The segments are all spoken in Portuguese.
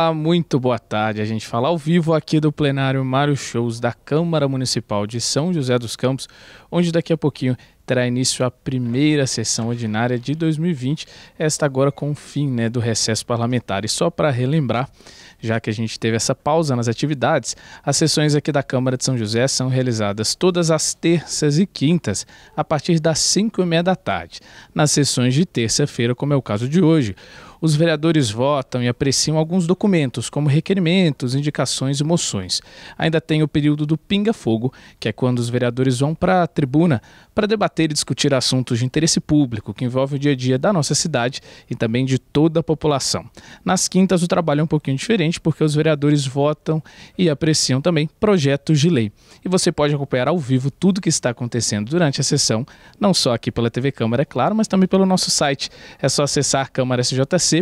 Olá, muito boa tarde. A gente fala ao vivo aqui do plenário Mário Shows da Câmara Municipal de São José dos Campos, onde daqui a pouquinho terá início a primeira sessão ordinária de 2020, esta agora com o fim do recesso parlamentar. E só para relembrar, já que a gente teve essa pausa nas atividades, as sessões aqui da Câmara de São José são realizadas todas as terças e quintas, a partir das 5h30 da tarde. Nas sessões de terça-feira, como é o caso de hoje, os vereadores votam e apreciam alguns documentos, como requerimentos, indicações e moções. Ainda tem o período do pinga-fogo, que é quando os vereadores vão para a tribuna para debater e discutir assuntos de interesse público, que envolve o dia a dia da nossa cidade e também de toda a população. Nas quintas o trabalho é um pouquinho diferente, porque os vereadores votam e apreciam também projetos de lei. E você pode acompanhar ao vivo tudo o que está acontecendo durante a sessão, não só aqui pela TV Câmara, é claro, mas também pelo nosso site. É só acessar câmarasjc.sp.gov.br.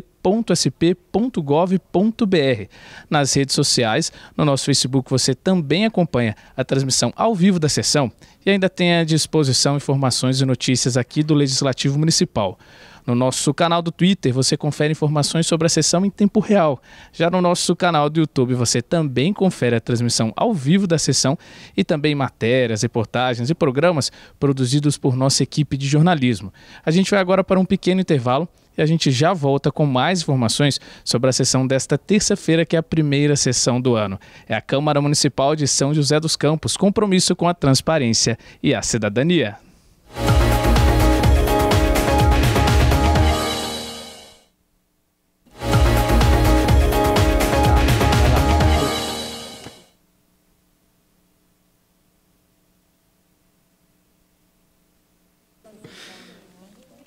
Nas redes sociais, no nosso Facebook, você também acompanha a transmissão ao vivo da sessão e ainda tem à disposição informações e notícias aqui do Legislativo Municipal. No nosso canal do Twitter, você confere informações sobre a sessão em tempo real. Já no nosso canal do YouTube, você também confere a transmissão ao vivo da sessão e também matérias, reportagens e programas produzidos por nossa equipe de jornalismo. A gente vai agora para um pequeno intervalo e a gente já volta com mais informações sobre a sessão desta terça-feira, que é a primeira sessão do ano. É a Câmara Municipal de São José dos Campos, compromisso com a transparência e a cidadania.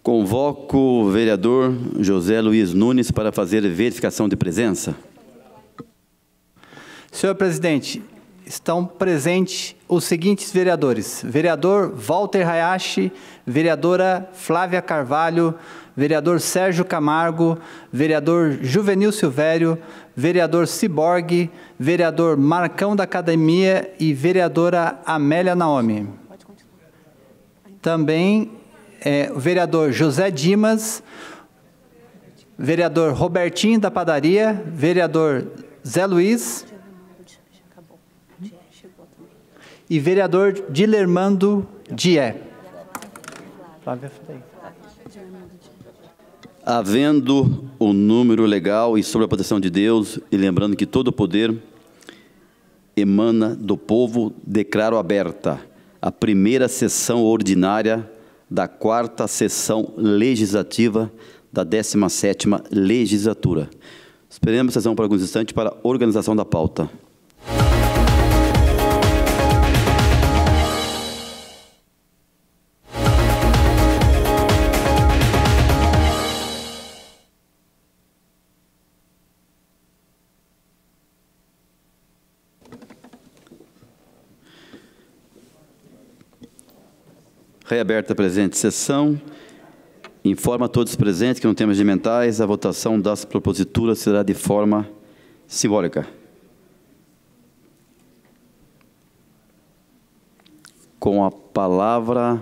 Convoco o vereador José Luiz Nunes para fazer verificação de presença. Senhor presidente, estão presentes os seguintes vereadores: vereador Walter Hayashi, vereadora Flávia Carvalho, vereador Sérgio Camargo, vereador Juvenil Silvério, vereador Ciborgue, vereador Marcão da Academia e vereadora Amélia Naomi. Também o vereador José Dimas, vereador Robertinho da Padaria, vereador Zé Luiz e vereador Dilermando Dié. Havendo o número legal e sob a proteção de Deus, e lembrando que todo o poder emana do povo, declaro aberta a primeira sessão ordinária da 4ª sessão legislativa da 17ª legislatura. Esperemos a sessão por alguns instantes para a organização da pauta. Reaberta a presente sessão. Informa a todos os presentes que no tema regimentais a votação das proposituras será de forma simbólica. Com a palavra,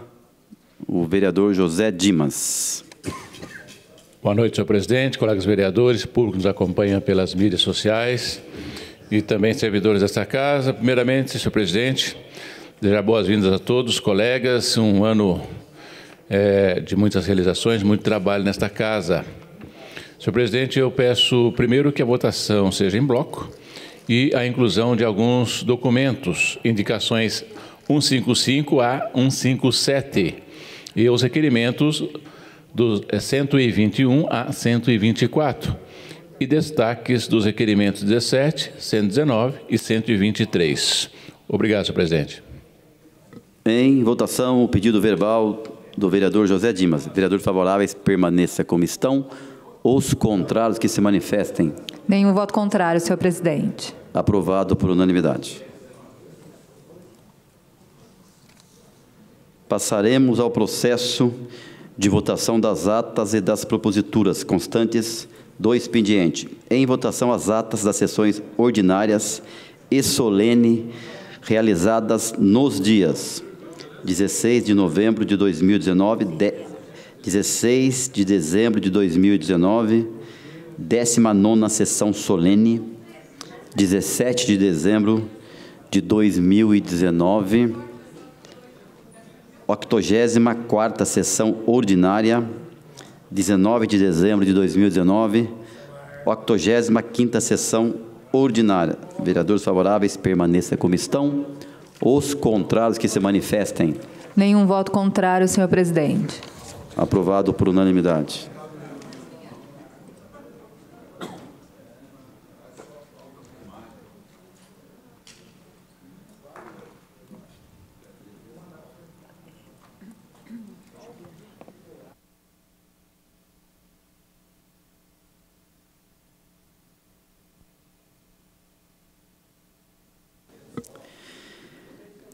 o vereador José Dimas. Boa noite, senhor presidente, colegas vereadores, público que nos acompanha pelas mídias sociais e também servidores desta casa. Primeiramente, senhor presidente, desejar boas-vindas a todos, colegas, um ano de muitas realizações, muito trabalho nesta casa. Senhor presidente, eu peço primeiro que a votação seja em bloco e a inclusão de alguns documentos, indicações 155 a 157 e os requerimentos dos 121 a 124 e destaques dos requerimentos 17, 119 e 123. Obrigado, senhor presidente. Em votação, o pedido verbal do vereador José Dimas. Vereadores favoráveis, permaneça como estão. Os contrários que se manifestem. Nenhum voto contrário, senhor presidente. Aprovado por unanimidade. Passaremos ao processo de votação das atas e das proposituras constantes do expediente. Em votação, as atas das sessões ordinárias e solene realizadas nos dias 16 de novembro de 2019, 16 de dezembro de 2019, 19ª sessão solene, 17 de dezembro de 2019, 84ª sessão ordinária, 19 de dezembro de 2019, 85ª sessão ordinária. Vereadores favoráveis, permaneça como estão. Os contrários que se manifestem. Nenhum voto contrário, senhor presidente. Aprovado por unanimidade.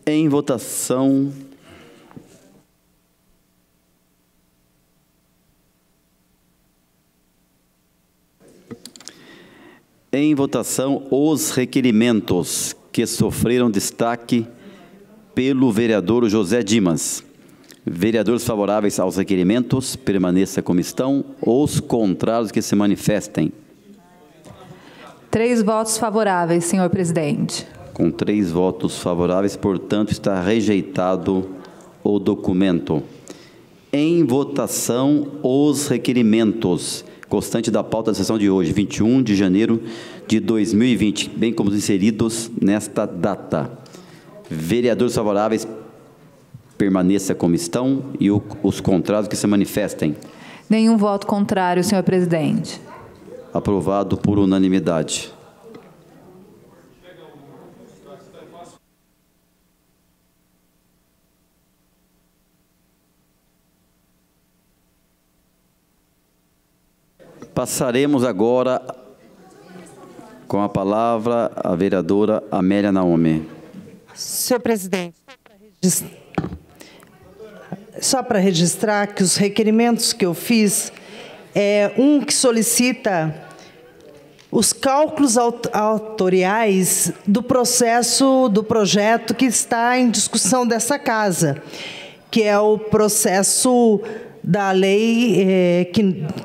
Em votação. Em votação, os requerimentos que sofreram destaque pelo vereador José Dimas. Vereadores favoráveis aos requerimentos, permaneça como estão. Os contrários que se manifestem. 3 votos favoráveis, senhor presidente. Com 3 votos favoráveis, portanto, está rejeitado o documento. Em votação, os requerimentos constantes da pauta da sessão de hoje, 21 de janeiro de 2020, bem como os inseridos nesta data. Vereadores favoráveis, permaneça como estão, e os contrários que se manifestem. Nenhum voto contrário, senhor presidente. Aprovado por unanimidade. Passaremos agora com a palavra a vereadora Amélia Naomi. Senhor presidente, só para registrar que os requerimentos que eu fiz é um que solicita os cálculos autoriais do processo do projeto que está em discussão dessa casa, que é o processo da lei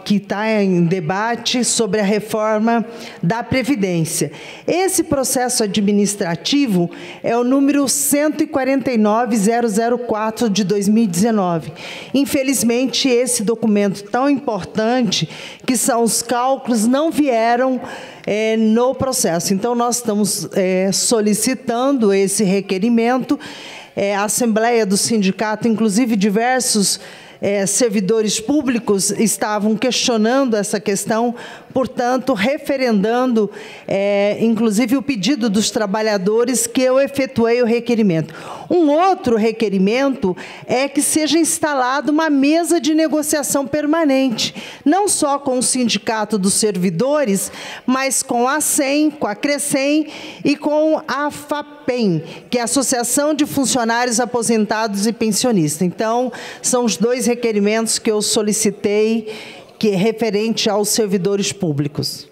que está em debate sobre a reforma da Previdência. Esse processo administrativo é o número 149004 de 2019. Infelizmente, esse documento tão importante, que são os cálculos, não vieram no processo. Então, nós estamos solicitando esse requerimento. A Assembleia do Sindicato, inclusive diversos servidores públicos estavam questionando essa questão, portanto, referendando, inclusive, o pedido dos trabalhadores, que eu efetuei o requerimento. Um outro requerimento é que seja instalada uma mesa de negociação permanente, não só com o Sindicato dos Servidores, mas com a ASEM, com a CRECEM e com a FAPEM, que é a Associação de Funcionários Aposentados e Pensionistas. Então, são os 2 requerimentos que eu solicitei, que é referente aos servidores públicos.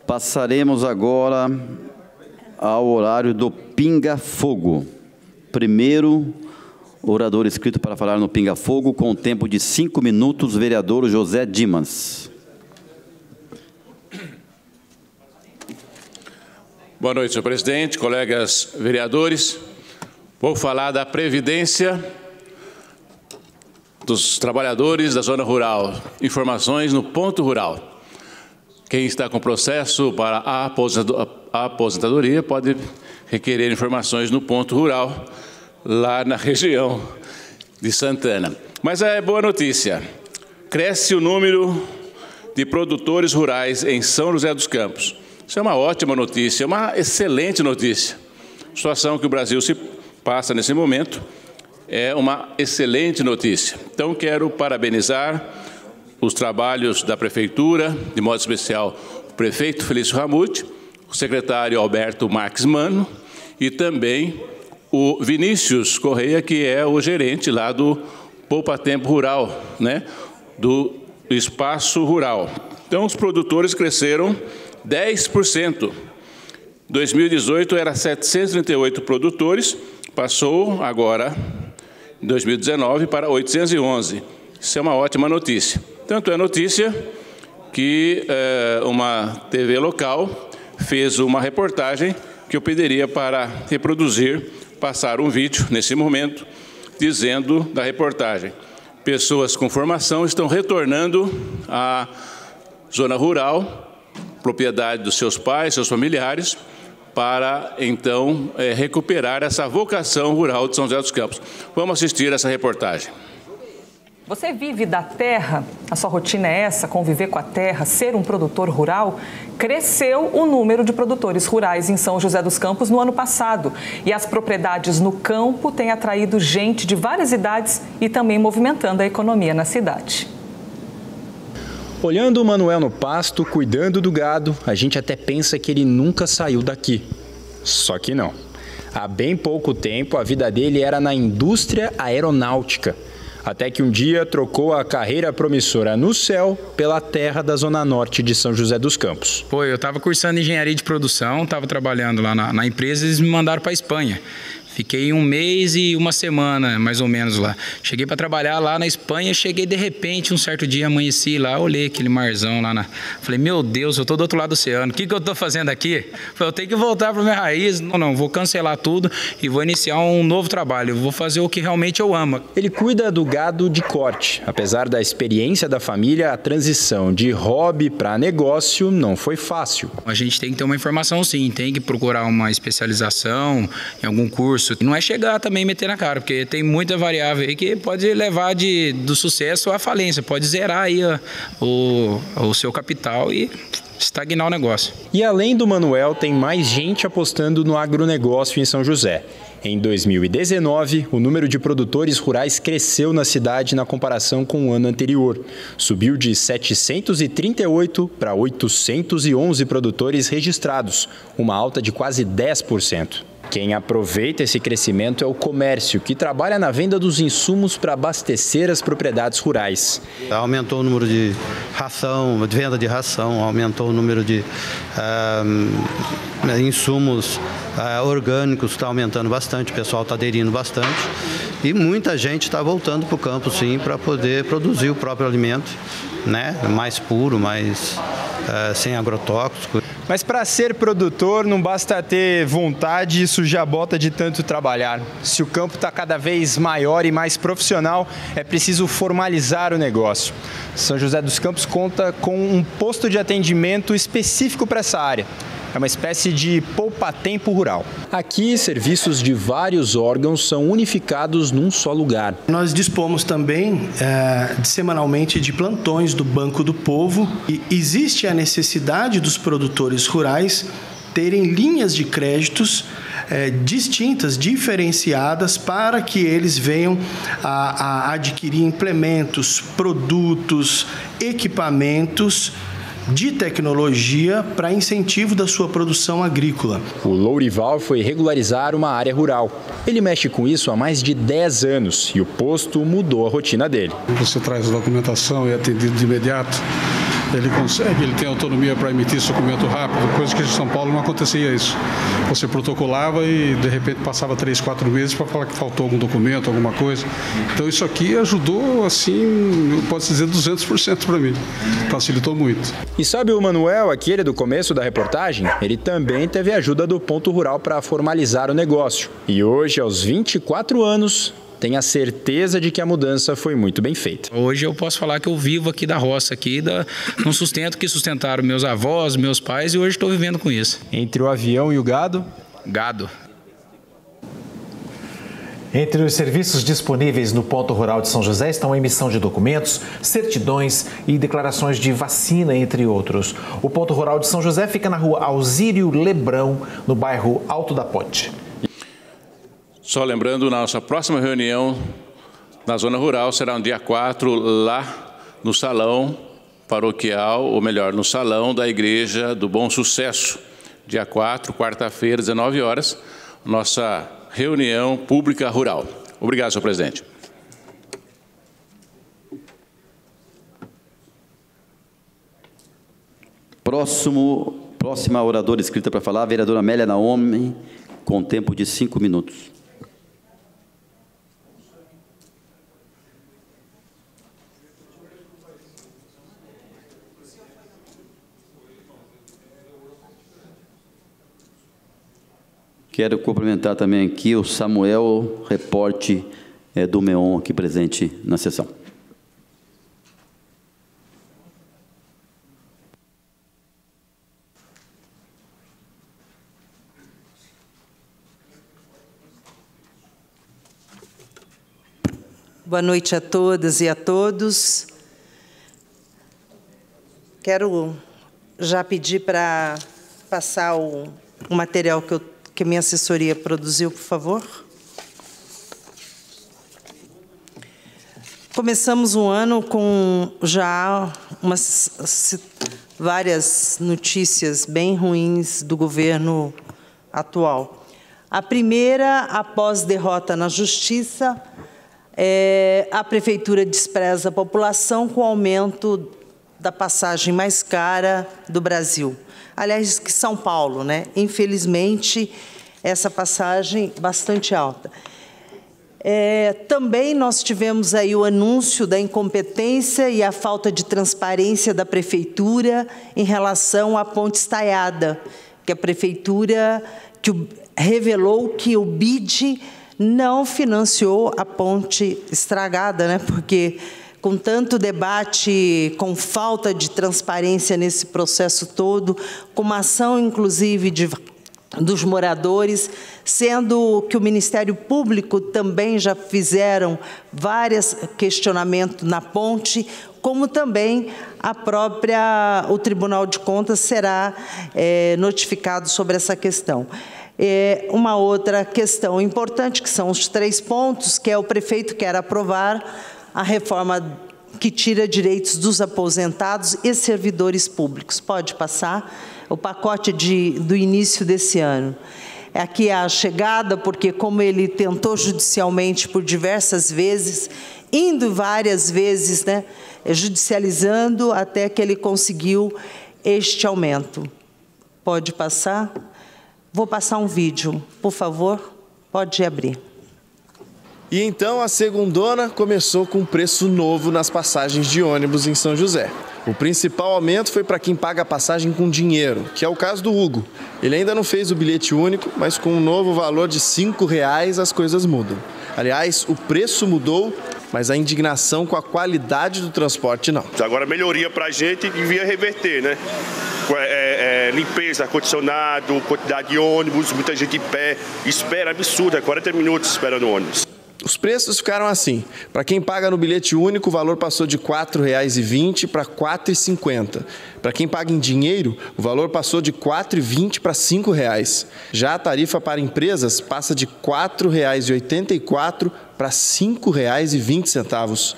Passaremos agora ao horário do pinga-fogo. Primeiro orador inscrito para falar no pinga-fogo, com tempo de 5 minutos, vereador José Dimas. Boa noite, senhor presidente, colegas vereadores. Vou falar da Previdência dos trabalhadores da zona rural. Informações no ponto rural. Quem está com processo para a aposentadoria pode requerer informações no ponto rural, lá na região de Santana. Mas é boa notícia. Cresce o número de produtores rurais em São José dos Campos. Isso é uma ótima notícia, uma excelente notícia. A situação que o Brasil se passa nesse momento é uma excelente notícia. Então, quero parabenizar os trabalhos da Prefeitura, de modo especial o prefeito Felício Ramute, o secretário Alberto Marques Mano e também o Vinícius Correia, que é o gerente lá do Poupa Tempo Rural, né, do Espaço Rural. Então, os produtores cresceram 10%. 2018 era 738 produtores, passou agora, em 2019, para 811. Isso é uma ótima notícia. Tanto é notícia que uma TV local fez uma reportagem que eu pediria para reproduzir, passar um vídeo nesse momento, dizendo da reportagem: pessoas com formação estão retornando à zona rural, propriedade dos seus pais, seus familiares, para, então, recuperar essa vocação rural de São José dos Campos. Vamos assistir essa reportagem. Você vive da terra? A sua rotina é essa, conviver com a terra, ser um produtor rural? Cresceu o número de produtores rurais em São José dos Campos no ano passado. E as propriedades no campo têm atraído gente de várias idades e também movimentando a economia na cidade. Olhando o Manuel no pasto, cuidando do gado, a gente até pensa que ele nunca saiu daqui. Só que não. Há bem pouco tempo, a vida dele era na indústria aeronáutica. Até que um dia trocou a carreira promissora no céu pela terra da Zona Norte de São José dos Campos. Pô, eu estava cursando engenharia de produção, estava trabalhando lá na empresa e eles me mandaram para a Espanha. Fiquei 1 mês e 1 semana, mais ou menos, lá. Cheguei para trabalhar lá na Espanha, cheguei de repente, um certo dia, amanheci lá, olhei aquele marzão lá. Falei, meu Deus, eu estou do outro lado do oceano, o que eu estou fazendo aqui? Falei, eu tenho que voltar para minha raiz. Não, vou cancelar tudo e vou iniciar um novo trabalho, vou fazer o que realmente eu amo. Ele cuida do gado de corte. Apesar da experiência da família, a transição de hobby para negócio não foi fácil. A gente tem que ter uma informação, sim, tem que procurar uma especialização em algum curso. E não é chegar também e meter na cara, porque tem muita variável aí que pode levar do sucesso à falência, pode zerar aí o seu capital e estagnar o negócio. E além do Manuel, tem mais gente apostando no agronegócio em São José. Em 2019, o número de produtores rurais cresceu na cidade na comparação com o ano anterior. Subiu de 738 para 811 produtores registrados, uma alta de quase 10%. Quem aproveita esse crescimento é o comércio, que trabalha na venda dos insumos para abastecer as propriedades rurais. Aumentou o número de ração, de venda de ração, aumentou o número de insumos orgânicos, está aumentando bastante, o pessoal está aderindo bastante. E muita gente está voltando para o campo, sim, para poder produzir o próprio alimento, né? Mais puro, mais sem agrotóxico. Mas para ser produtor não basta ter vontade e sujar a bota de tanto trabalhar. Se o campo está cada vez maior e mais profissional, é preciso formalizar o negócio. São José dos Campos conta com um posto de atendimento específico para essa área. É uma espécie de poupa-tempo rural. Aqui, serviços de vários órgãos são unificados num só lugar. Nós dispomos também semanalmente de plantões do Banco do Povo. E existe a necessidade dos produtores rurais terem linhas de créditos distintas, diferenciadas, para que eles venham a adquirir implementos, produtos, equipamentos de tecnologia para incentivo da sua produção agrícola. O Lourival foi regularizar uma área rural. Ele mexe com isso há mais de 10 anos e o posto mudou a rotina dele. Você traz a documentação e é atendido de imediato. Ele consegue, ele tem autonomia para emitir esse documento rápido, coisa que em São Paulo não acontecia isso. Você protocolava e de repente passava 3, 4 meses para falar que faltou algum documento, alguma coisa. Então isso aqui ajudou, assim, pode dizer 200% para mim. Facilitou muito. E sabe o Manuel, aquele do começo da reportagem? Ele também teve a ajuda do Ponto Rural para formalizar o negócio. E hoje, aos 24 anos, tem a certeza de que a mudança foi muito bem feita. Hoje eu posso falar que eu vivo aqui da roça, um sustento que sustentaram meus avós, meus pais, e hoje estou vivendo com isso. Entre o avião e o gado? Gado. Entre os serviços disponíveis no Ponto Rural de São José estão a emissão de documentos, certidões e declarações de vacina, entre outros. O Ponto Rural de São José fica na rua Alzírio Lebrão, no bairro Alto da Ponte. Só lembrando, nossa próxima reunião na Zona Rural será no dia 4, lá no Salão Paroquial, ou melhor, no Salão da Igreja do Bom Sucesso. Dia 4, quarta-feira, 19 horas, nossa reunião pública rural. Obrigado, senhor presidente. Próxima oradora inscrita para falar, a vereadora Amélia Naomi, com tempo de 5 minutos. Quero cumprimentar também aqui o Samuel, reporte do MEON, aqui presente na sessão. Boa noite a todas e a todos. Quero já pedir para passar o material que a minha assessoria produziu, por favor. Começamos o ano com já várias notícias bem ruins do governo atual. A primeira, após derrota na Justiça, a Prefeitura despreza a população com o aumento da passagem mais cara do Brasil. Aliás, que São Paulo, né? Infelizmente, essa passagem bastante alta. Também nós tivemos aí o anúncio da incompetência e a falta de transparência da Prefeitura em relação à Ponte Estaiada, que a Prefeitura revelou que o BID não financiou a ponte estragada, né? Porque com tanto debate, com falta de transparência nesse processo todo, com uma ação, inclusive, dos moradores, sendo que o Ministério Público também já fizeram vários questionamentos na ponte, como também o Tribunal de Contas será notificado sobre essa questão. Uma outra questão importante, que são os 3 pontos, que o prefeito quer aprovar a reforma que tira direitos dos aposentados e servidores públicos. Pode passar o pacote do início desse ano. Aqui a chegada, porque como ele tentou judicialmente por diversas vezes, indo várias vezes, né, judicializando até que ele conseguiu este aumento. Pode passar? Vou passar um vídeo, por favor, pode abrir. E então a segundona começou com um preço novo nas passagens de ônibus em São José. O principal aumento foi para quem paga a passagem com dinheiro, que é o caso do Hugo. Ele ainda não fez o bilhete único, mas com um novo valor de R$ 5,00 as coisas mudam. Aliás, o preço mudou, mas a indignação com a qualidade do transporte não. Agora melhoria para a gente devia reverter, né? Limpeza, ar-condicionado, quantidade de ônibus, muita gente em pé, espera absurda, 40 minutos esperando o ônibus. Os preços ficaram assim. Para quem paga no bilhete único, o valor passou de R$ 4,20 para R$ 4,50. Para quem paga em dinheiro, o valor passou de R$ 4,20 para R$ 5,00. Já a tarifa para empresas passa de R$ 4,84 para R$ 5,20.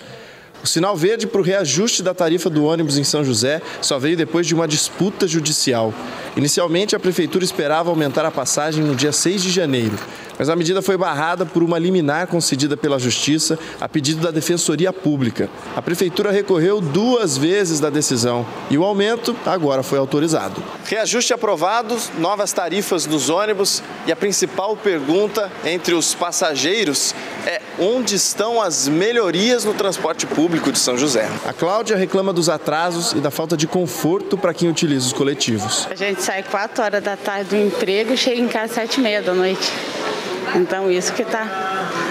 O sinal verde para o reajuste da tarifa do ônibus em São José só veio depois de uma disputa judicial. Inicialmente, a Prefeitura esperava aumentar a passagem no dia 6 de janeiro, mas a medida foi barrada por uma liminar concedida pela Justiça a pedido da Defensoria Pública. A Prefeitura recorreu 2 vezes da decisão e o aumento agora foi autorizado. Reajuste aprovado, novas tarifas dos ônibus e a principal pergunta entre os passageiros é onde estão as melhorias no transporte público de São José. A Cláudia reclama dos atrasos e da falta de conforto para quem utiliza os coletivos. A gente sai 4 horas da tarde do emprego e chega em casa às 7h30 da noite. Então isso que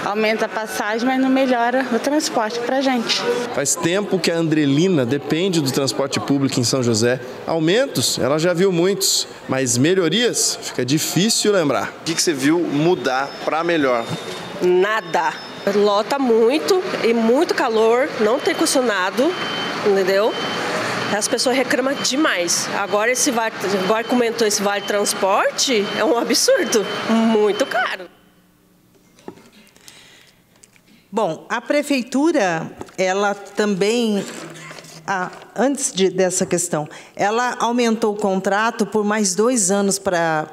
aumenta a passagem, mas não melhora o transporte para a gente. Faz tempo que a Andrelina depende do transporte público em São José. Aumentos, ela já viu muitos, mas melhorias fica difícil lembrar. O que você viu mudar para melhor? Nada. Lota muito e muito calor, não tem condicionado, entendeu? As pessoas reclamam demais. Agora comentou esse vale transporte, é um absurdo, muito caro. Bom, a Prefeitura, ela também, antes dessa questão, ela aumentou o contrato por mais 2 anos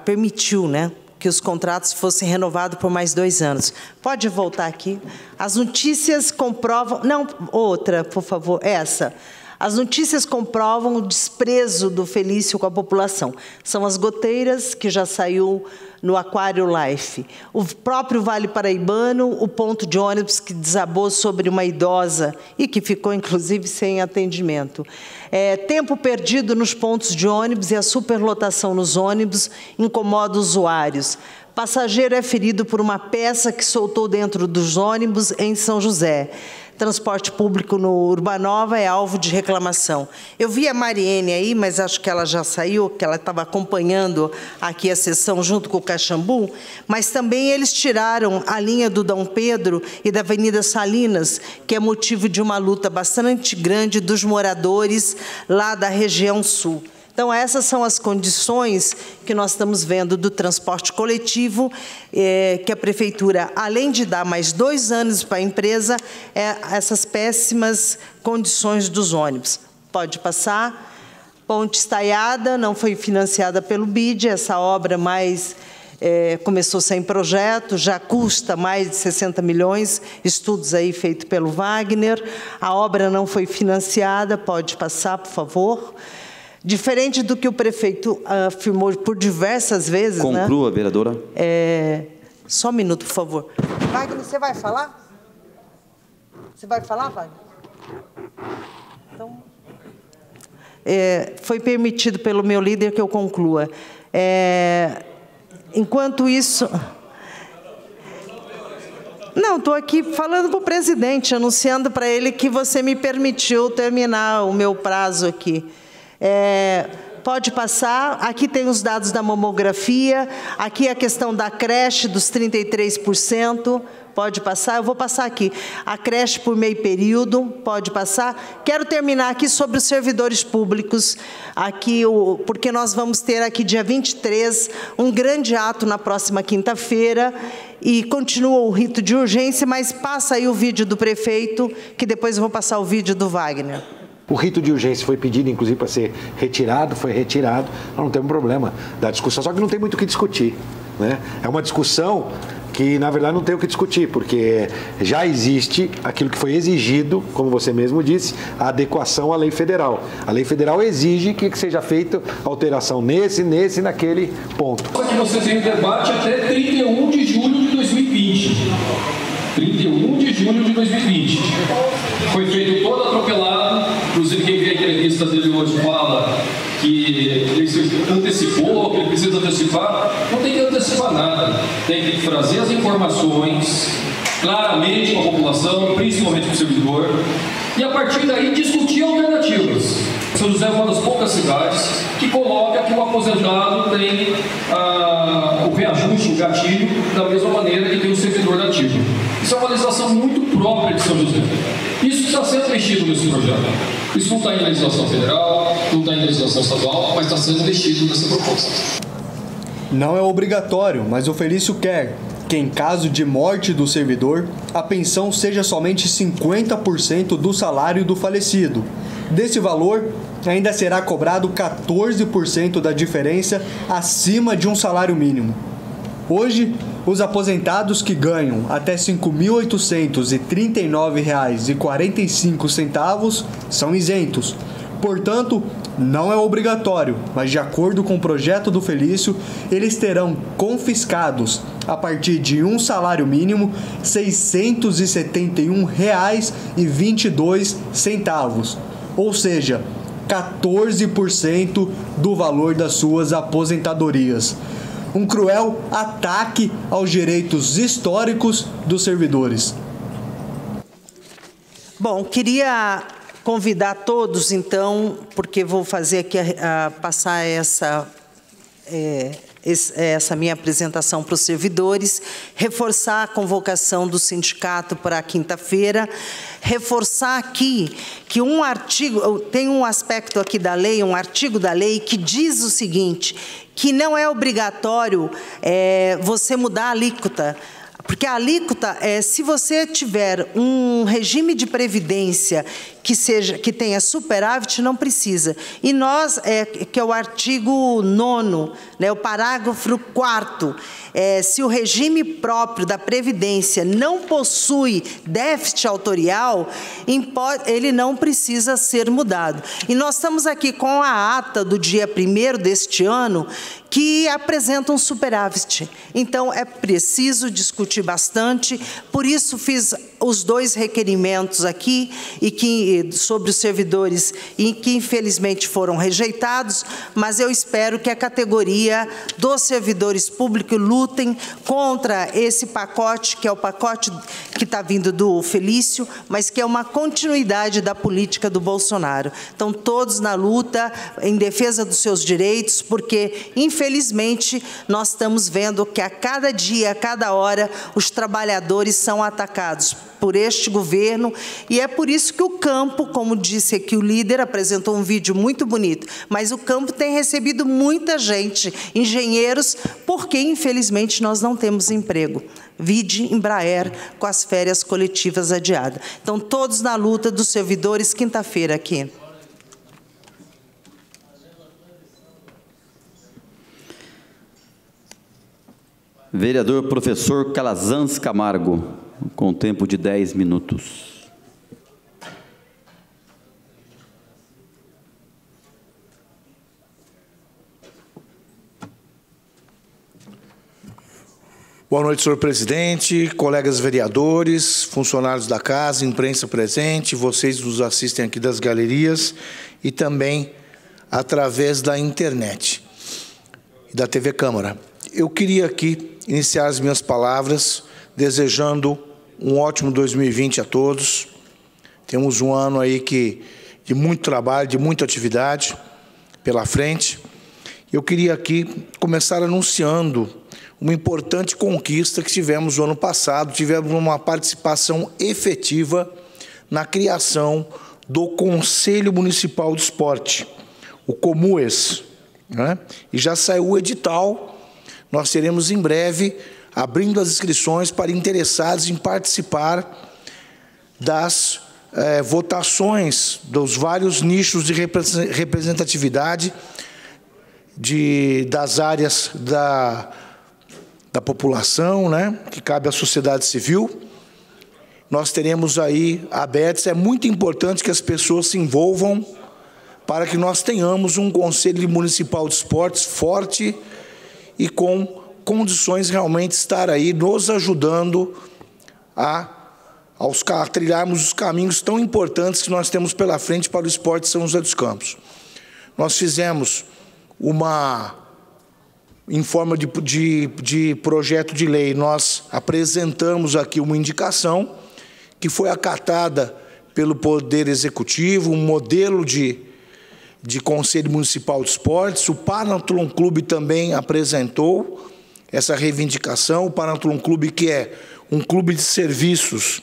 permitiu, né, que os contratos fossem renovados por mais 2 anos. Pode voltar aqui. As notícias comprovam... Não, outra, por favor, essa. As notícias comprovam o desprezo do Felício com a população. São as goteiras que já saiu no Aquário Life. O próprio Vale Paraibano, o ponto de ônibus que desabou sobre uma idosa e que ficou, inclusive, sem atendimento. Tempo perdido nos pontos de ônibus e a superlotação nos ônibus incomoda usuários. Passageiro é ferido por uma peça que soltou dentro dos ônibus em São José. Transporte público no Urbanova é alvo de reclamação. Eu vi a Mariene aí, mas acho que ela já saiu, que ela estava acompanhando aqui a sessão junto com o Caxambu, mas também eles tiraram a linha do Dom Pedro e da Avenida Salinas, que é motivo de uma luta bastante grande dos moradores lá da região sul. Então, essas são as condições que nós estamos vendo do transporte coletivo, que a Prefeitura, além de dar mais 2 anos para a empresa, essas péssimas condições dos ônibus. Pode passar. Ponte Estaiada não foi financiada pelo BID, essa obra começou sem projeto, já custa mais de 60 milhões, estudos aí feitos pelo Wagner. A obra não foi financiada, pode passar, por favor. Diferente do que o prefeito afirmou por diversas vezes. Conclua, né? vereadora. Só um minuto, por favor. Wagner, você vai falar? Você vai falar, Wagner? Então, foi permitido pelo meu líder que eu conclua. Enquanto isso... Não, estou aqui falando para o presidente, anunciando para ele que você me permitiu terminar o meu prazo aqui. Pode passar. Aqui tem os dados da mamografia, aqui a questão da creche dos 33%, pode passar. Eu vou passar aqui. A creche por meio período, pode passar. Quero terminar aqui sobre os servidores públicos, aqui, porque nós vamos ter aqui dia 23 um grande ato na próxima quinta-feira, e continua o rito de urgência, mas passa aí o vídeo do prefeito, que depois eu vou passar o vídeo do Wagner. O rito de urgência foi pedido, inclusive, para ser retirado, foi retirado. Nós não temos problema da discussão, só que não tem muito o que discutir, né? É uma discussão que, na verdade, não tem o que discutir, porque já existe aquilo que foi exigido, como você mesmo disse, a adequação à lei federal. A lei federal exige que seja feita alteração nesse e naquele ponto. Que você tem o debate até 31 de julho de 2020. 31 de julho de 2020. Foi feito todo atropelado, inclusive quem vê a entrevista dele hoje fala que ele se antecipou, que ele precisa antecipar. Não tem que antecipar nada, tem que trazer as informações claramente para a população, principalmente para o servidor, e a partir daí discutir alternativas. São José é uma das poucas cidades que coloca que o aposentado tem o reajuste, o gatilho, da mesma maneira que tem o servidor ativo. Isso é uma legislação muito própria de São José. Isso está sendo mexido nesse projeto. Isso não está em legislação federal, não está em legislação estadual, mas está sendo mexido nessa proposta. Não é obrigatório, mas o Felício quer que, em caso de morte do servidor, a pensão seja somente 50% do salário do falecido. Desse valor, ainda será cobrado 14% da diferença acima de um salário mínimo. Hoje, os aposentados que ganham até R$ 5.839,45 são isentos. Portanto, não é obrigatório, mas de acordo com o projeto do Felício, eles terão confiscados, a partir de um salário mínimo, R$ 671,22, ou seja, 14% do valor das suas aposentadorias. Um cruel ataque aos direitos históricos dos servidores. Bom, queria convidar todos, então, porque vou fazer aqui passar essa minha apresentação para os servidores, reforçar a convocação do sindicato para quinta-feira, reforçar aqui que tem um aspecto aqui da lei, um artigo da lei que diz o seguinte, que não é obrigatório você mudar a alíquota, porque a alíquota se você tiver um regime de previdência que tenha superávit, não precisa. E nós, que é o artigo 9º, né, o parágrafo 4º, se o regime próprio da Previdência não possui déficit autorial, ele não precisa ser mudado. E nós estamos aqui com a ata do dia 1º deste ano, que apresenta um superávit. Então, é preciso discutir bastante, por isso fiz os dois requerimentos aqui sobre os servidores e que infelizmente foram rejeitados, mas eu espero que a categoria dos servidores públicos lutem contra esse pacote, que é o pacote que está vindo do Felício, mas que é uma continuidade da política do Bolsonaro. Então, todos na luta em defesa dos seus direitos, porque, infelizmente, nós estamos vendo que a cada dia, a cada hora, os trabalhadores são atacados por este governo, e é por isso que o campo, como disse aqui o líder, apresentou um vídeo muito bonito, mas o campo tem recebido muita gente, engenheiros, porque, infelizmente, nós não temos emprego. Vide Embraer com as férias coletivas adiadas. Então, todos na luta dos servidores, quinta-feira aqui. Vereador professor Calazans Camargo, com tempo de 10 minutos. Boa noite, senhor presidente, colegas vereadores, funcionários da casa, imprensa presente, vocês nos assistem aqui das galerias e também através da internet e da TV Câmara. Eu queria aqui iniciar as minhas palavras desejando um ótimo 2020 a todos. Temos um ano aí de muito trabalho, de muita atividade pela frente. Eu queria aqui começar anunciando uma importante conquista que tivemos no ano passado. Tivemos uma participação efetiva na criação do Conselho Municipal do Esporte, o COMUES, né? E já saiu o edital. Nós teremos em breve abrindo as inscrições para interessados em participar das votações dos vários nichos de representatividade das áreas da população, né, que cabe à sociedade civil. Nós teremos aí abertos, é muito importante que as pessoas se envolvam para que nós tenhamos um Conselho Municipal de Esportes forte e com condições realmente estar aí nos ajudando a trilharmos os caminhos tão importantes que nós temos pela frente para o esporte de São José dos Campos. Nós fizemos em forma de projeto de lei, nós apresentamos aqui uma indicação que foi acatada pelo Poder Executivo, um modelo de Conselho Municipal de Esportes. O Panatlon Clube também apresentou essa reivindicação. O Panatlon Clube, que é um clube de serviços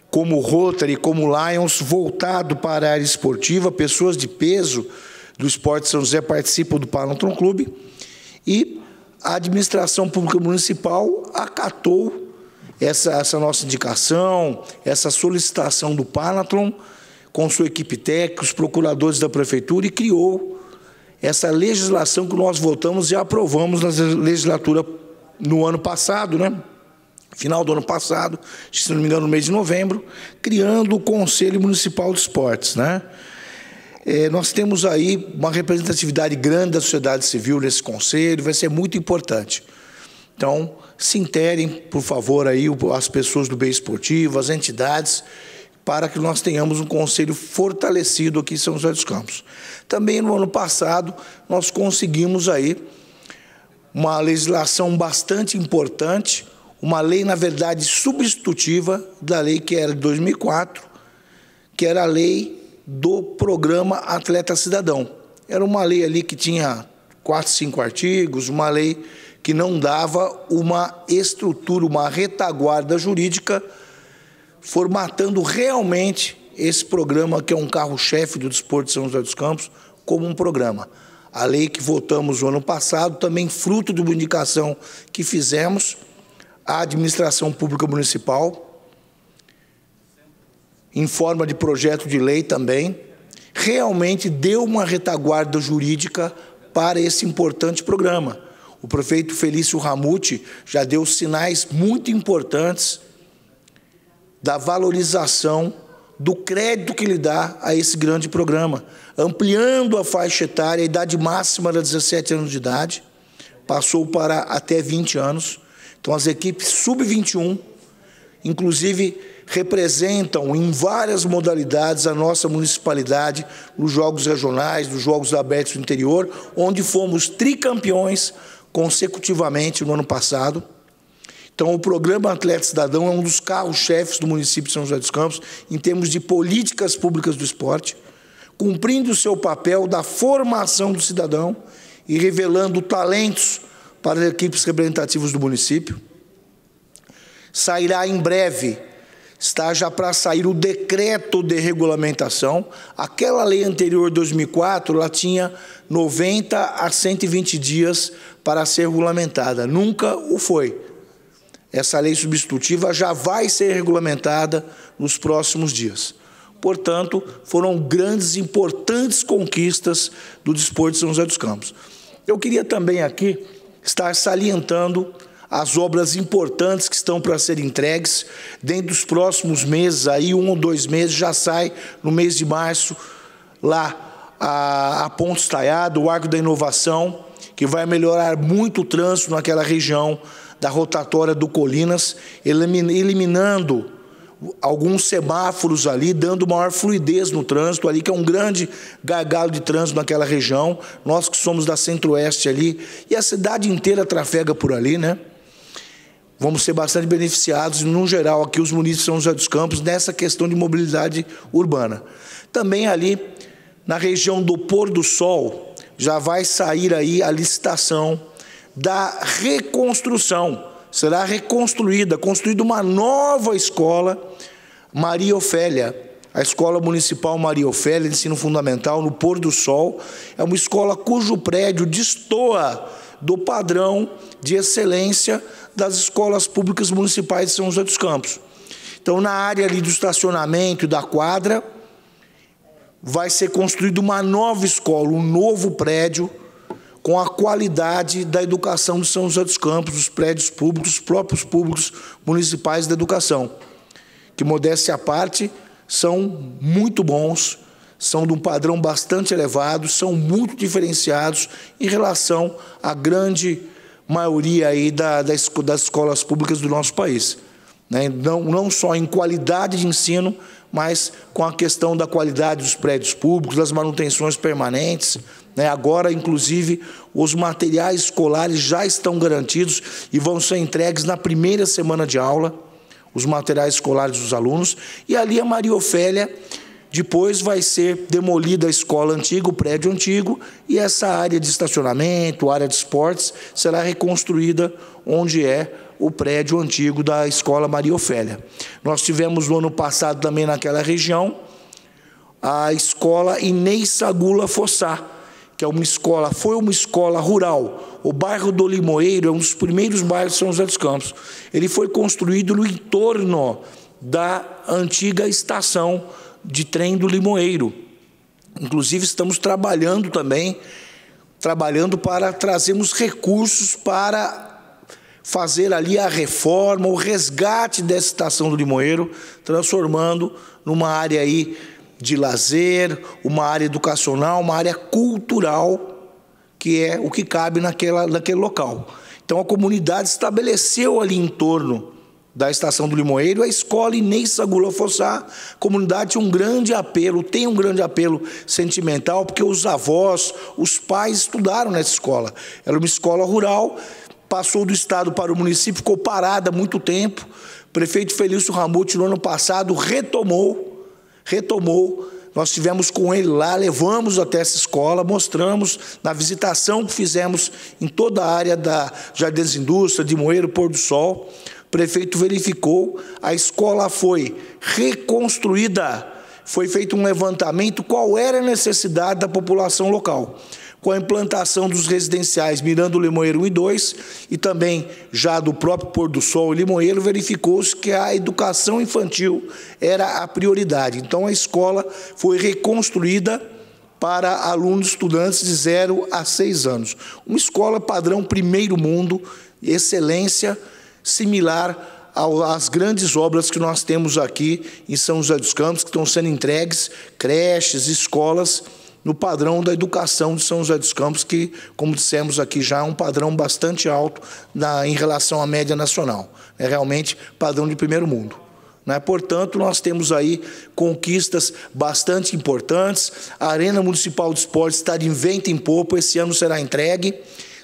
como o Rotary, como o Lions, voltado para a área esportiva. Pessoas de peso do esporte de São José participam do Panatlon Clube. E a administração pública municipal acatou essa nossa indicação, essa solicitação do Panatlon, com sua equipe técnica, os procuradores da prefeitura, e criou essa legislação que nós votamos e aprovamos na legislatura no ano passado, né? Final do ano passado, se não me engano, no mês de novembro, criando o Conselho Municipal de Esportes, né? Nós temos aí uma representatividade grande da sociedade civil nesse conselho, vai ser muito importante. Então, se interem, por favor, aí as pessoas do meio esportivo, as entidades, para que nós tenhamos um conselho fortalecido aqui em São José dos Campos. Também no ano passado, nós conseguimos aí uma legislação bastante importante, uma lei, na verdade, substitutiva da lei que era de 2004, que era a lei do programa Atleta Cidadão. Era uma lei ali que tinha 4, 5 artigos, uma lei que não dava uma estrutura, uma retaguarda jurídica, formatando realmente esse programa, que é um carro-chefe do desporto de São José dos Campos, como um programa. A lei que votamos no ano passado, também fruto de uma indicação que fizemos à administração pública municipal, em forma de projeto de lei também, realmente deu uma retaguarda jurídica para esse importante programa. O prefeito Felício Ramute já deu sinais muito importantes da valorização do crédito que ele dá a esse grande programa, ampliando a faixa etária, a idade máxima era 17 anos de idade, passou para até 20 anos. Então, as equipes sub-21, inclusive representam em várias modalidades a nossa municipalidade nos jogos regionais, nos jogos abertos do interior, onde fomos tricampeões consecutivamente no ano passado. Então, o programa Atleta Cidadão é um dos carros-chefes do município de São José dos Campos em termos de políticas públicas do esporte, cumprindo o seu papel da formação do cidadão e revelando talentos para as equipes representativas do município. Sairá em breve, está já para sair o decreto de regulamentação. Aquela lei anterior, 2004, ela tinha 90 a 120 dias para ser regulamentada. Nunca o foi. Essa lei substitutiva já vai ser regulamentada nos próximos dias. Portanto, foram grandes e importantes conquistas do desporto de São José dos Campos. Eu queria também aqui estar salientando as obras importantes que estão para ser entregues. Dentro dos próximos meses, aí 1 ou 2 meses, já sai no mês de março, lá a Ponte Estaiada, o Arco da Inovação, que vai melhorar muito o trânsito naquela região da rotatória do Colinas, eliminando alguns semáforos ali, dando maior fluidez no trânsito ali, que é um grande gargalo de trânsito naquela região. Nós que somos da Centro-Oeste ali, e a cidade inteira trafega por ali, né? Vamos ser bastante beneficiados, no geral, aqui os municípios de São José dos Campos, nessa questão de mobilidade urbana. Também ali, na região do Pôr do Sol, já vai sair aí a licitação da reconstrução. Será construída uma nova escola, Maria Ofélia, a Escola Municipal Maria Ofélia, de Ensino Fundamental, no Pôr do Sol. É uma escola cujo prédio destoa do padrão de excelência das escolas públicas municipais de São José dos Campos. Então, na área ali do estacionamento e da quadra, vai ser construída uma nova escola, um novo prédio, com a qualidade da educação de São José dos Campos, dos prédios públicos, os próprios públicos municipais da educação, que, modéstia à parte, são muito bons, são de um padrão bastante elevado, são muito diferenciados em relação à grande maioria aí das escolas públicas do nosso país, né? Não só em qualidade de ensino, mas com a questão da qualidade dos prédios públicos, das manutenções permanentes, né? Agora, inclusive, os materiais escolares já estão garantidos e vão ser entregues na primeira semana de aula, os materiais escolares dos alunos. E ali a Maria Ofélia, depois vai ser demolida a escola antiga, o prédio antigo, e essa área de estacionamento, área de esportes, será reconstruída onde é o prédio antigo da Escola Maria Ofélia. Nós tivemos no ano passado também naquela região a Escola Inês Sagula Fossá, que é foi uma escola rural. O bairro do Limoeiro é um dos primeiros bairros de São José dos Campos. Ele foi construído no entorno da antiga estação de trem do Limoeiro. Inclusive, estamos trabalhando para trazermos recursos para fazer ali a reforma, o resgate dessa estação do Limoeiro, transformando numa área aí de lazer, uma área educacional, uma área cultural, que é o que cabe naquele local. Então, a comunidade estabeleceu ali em torno da estação do Limoeiro a Escola Inês Sagula Fossá. A comunidade tem um grande apelo sentimental, porque os avós, os pais estudaram nessa escola. Era uma escola rural, passou do estado para o município, ficou parada há muito tempo. O prefeito Felício Ramute, no ano passado, retomou. Nós estivemos com ele lá, levamos até essa escola, mostramos na visitação que fizemos em toda a área da Jardins Indústria, de Moeiro, Pôr do Sol. O prefeito verificou, a escola foi reconstruída, foi feito um levantamento qual era a necessidade da população local. Com a implantação dos residenciais Miranda Limoeiro 1 e 2 e também já do próprio Pôr do Sol e Limoeiro, verificou-se que a educação infantil era a prioridade. Então, a escola foi reconstruída para alunos estudantes de 0 a 6 anos. Uma escola padrão primeiro mundo, excelência, similar às grandes obras que nós temos aqui em São José dos Campos, que estão sendo entregues, creches, escolas, no padrão da educação de São José dos Campos, que, como dissemos aqui já, é um padrão bastante alto em relação à média nacional. É realmente padrão de primeiro mundo. né? Portanto, nós temos aí conquistas bastante importantes. A Arena Municipal de Esportes está de vento em popa, esse ano será entregue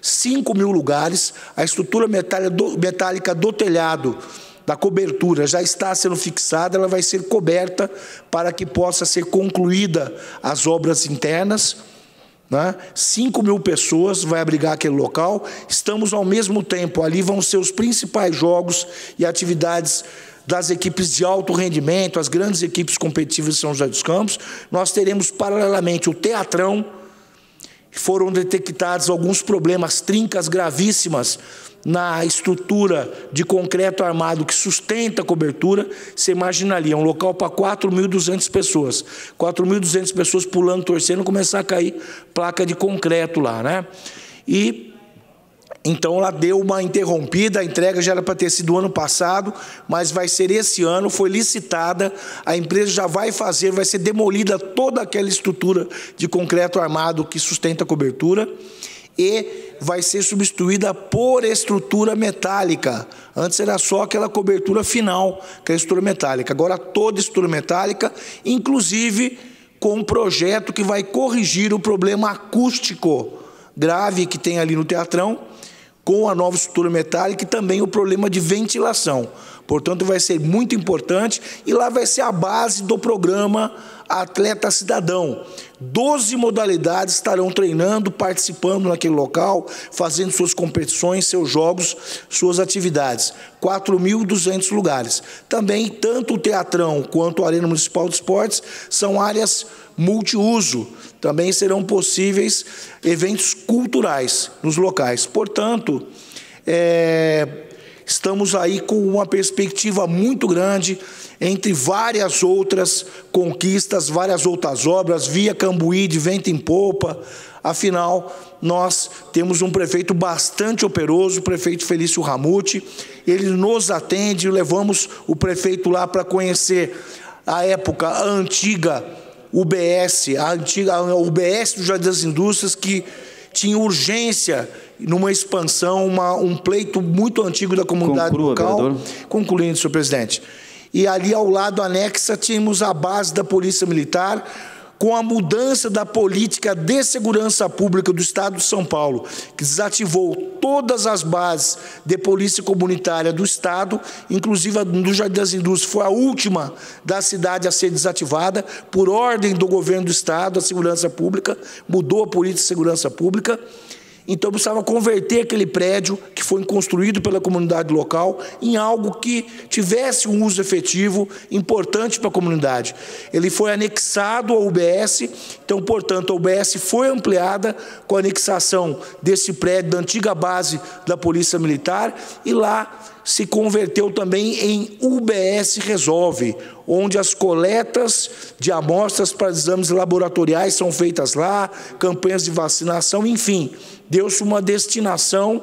5.000 lugares. A estrutura metálica do telhado, da cobertura, já está sendo fixada, ela vai ser coberta para que possa ser concluída as obras internas, né? 5.000 pessoas vai abrigar aquele local. Estamos, ao mesmo tempo, ali vão ser os principais jogos e atividades das equipes de alto rendimento, as grandes equipes competitivas de São José dos Campos. Nós teremos, paralelamente, o Teatrão. Foram detectados alguns problemas, trincas gravíssimas na estrutura de concreto armado que sustenta a cobertura. Você imagina ali, é um local para 4.200 pessoas. 4.200 pessoas pulando, torcendo, começar a cair placa de concreto lá, né? E então ela deu uma interrompida, a entrega já era para ter sido ano passado, mas vai ser esse ano, foi licitada, a empresa já vai fazer, vai ser demolida toda aquela estrutura de concreto armado que sustenta a cobertura e vai ser substituída por estrutura metálica. Antes era só aquela cobertura final, que é a estrutura metálica. Agora toda estrutura metálica, inclusive com um projeto que vai corrigir o problema acústico grave que tem ali no Teatrão, com a nova estrutura metálica e também o problema de ventilação. Portanto, vai ser muito importante e lá vai ser a base do programa Atleta Cidadão. 12 modalidades estarão treinando, participando naquele local, fazendo suas competições, seus jogos, suas atividades. 4.200 lugares. Também, tanto o Teatrão quanto a Arena Municipal de Esportes são áreas multiuso. Também serão possíveis eventos culturais nos locais. Portanto, estamos aí com uma perspectiva muito grande entre várias outras conquistas, várias outras obras, via Cambuí de vento em popa. Afinal, nós temos um prefeito bastante operoso, o prefeito Felício Ramute. Ele nos atende, levamos o prefeito lá para conhecer a época, a antiga UBS, a UBS do Jardim das Indústrias, que tinha urgência numa expansão, um pleito muito antigo da comunidade local. Vereador. Concluindo, senhor presidente. E ali ao lado, anexa, tínhamos a base da Polícia Militar, com a mudança da política de segurança pública do Estado de São Paulo, que desativou todas as bases de polícia comunitária do Estado, inclusive a do Jardim das Indústrias, foi a última da cidade a ser desativada, por ordem do governo do Estado, a segurança pública, mudou a política de segurança pública. Então, precisava converter aquele prédio que foi construído pela comunidade local em algo que tivesse um uso efetivo importante para a comunidade. Ele foi anexado ao UBS, então, portanto, a UBS foi ampliada com a anexação desse prédio da antiga base da Polícia Militar e lá se converteu também em UBS Resolve, onde as coletas de amostras para exames laboratoriais são feitas lá, campanhas de vacinação, enfim, deu-se uma destinação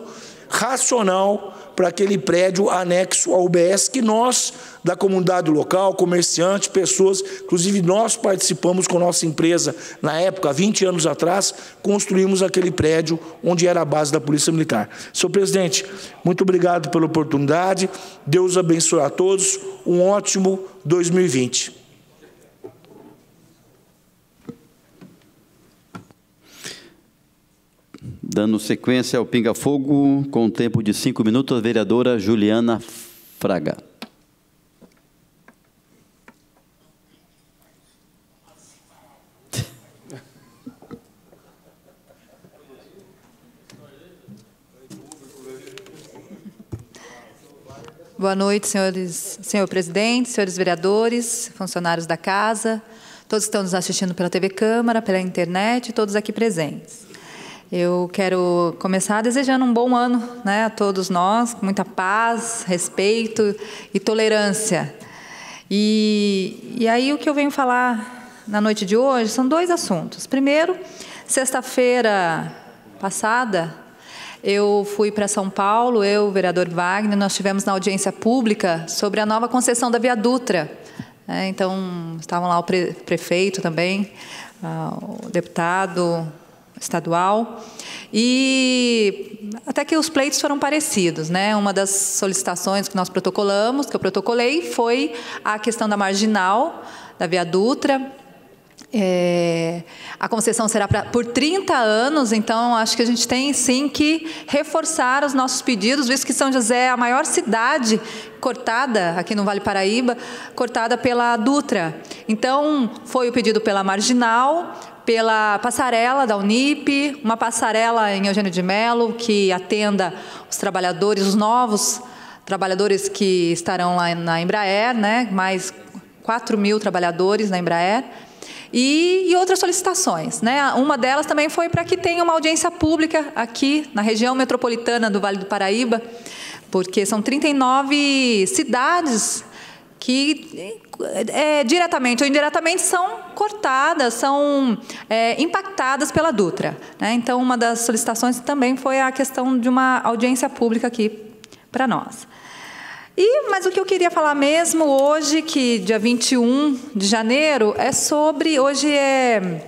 racional para aquele prédio anexo ao UBS, que nós, da comunidade local, comerciantes, pessoas, inclusive nós participamos com a nossa empresa, na época, 20 anos atrás, construímos aquele prédio onde era a base da Polícia Militar. Senhor presidente, muito obrigado pela oportunidade, Deus abençoe a todos, um ótimo 2020. Dando sequência ao Pinga Fogo, com tempo de 5 minutos, a vereadora Juliana Fraga. Boa noite, senhor presidente, senhores vereadores, funcionários da casa, todos que estão nos assistindo pela TV Câmara, pela internet e todos aqui presentes. Eu quero começar desejando um bom ano, né, a todos nós, com muita paz, respeito e tolerância. E aí o que eu venho falar na noite de hoje são dois assuntos. Primeiro, sexta-feira passada, eu fui para São Paulo, eu, o vereador Wagner, nós tivemos na audiência pública sobre a nova concessão da Via Dutra. Então, estavam lá o prefeito também, o deputado estadual. E até que os pleitos foram parecidos, né? Uma das solicitações que nós protocolamos, que eu protocolei, foi a questão da marginal, da Via Dutra. A concessão será por 30 anos, então acho que a gente tem sim que reforçar os nossos pedidos, visto que São José é a maior cidade cortada aqui no Vale Paraíba, cortada pela Dutra. Então foi o pedido pela marginal, pela passarela da Unip, uma passarela em Eugênio de Melo que atenda os trabalhadores, os novos trabalhadores que estarão lá na Embraer, né? Mais 4.000 trabalhadores na Embraer. E outras solicitações, né? Uma delas também foi para que tenha uma audiência pública aqui na região metropolitana do Vale do Paraíba, porque são 39 cidades que diretamente ou indiretamente são cortadas, são impactadas pela Dutra, né? Então, uma das solicitações também foi a questão de uma audiência pública aqui para nós. Mas o que eu queria falar mesmo hoje, que dia 21 de janeiro, hoje é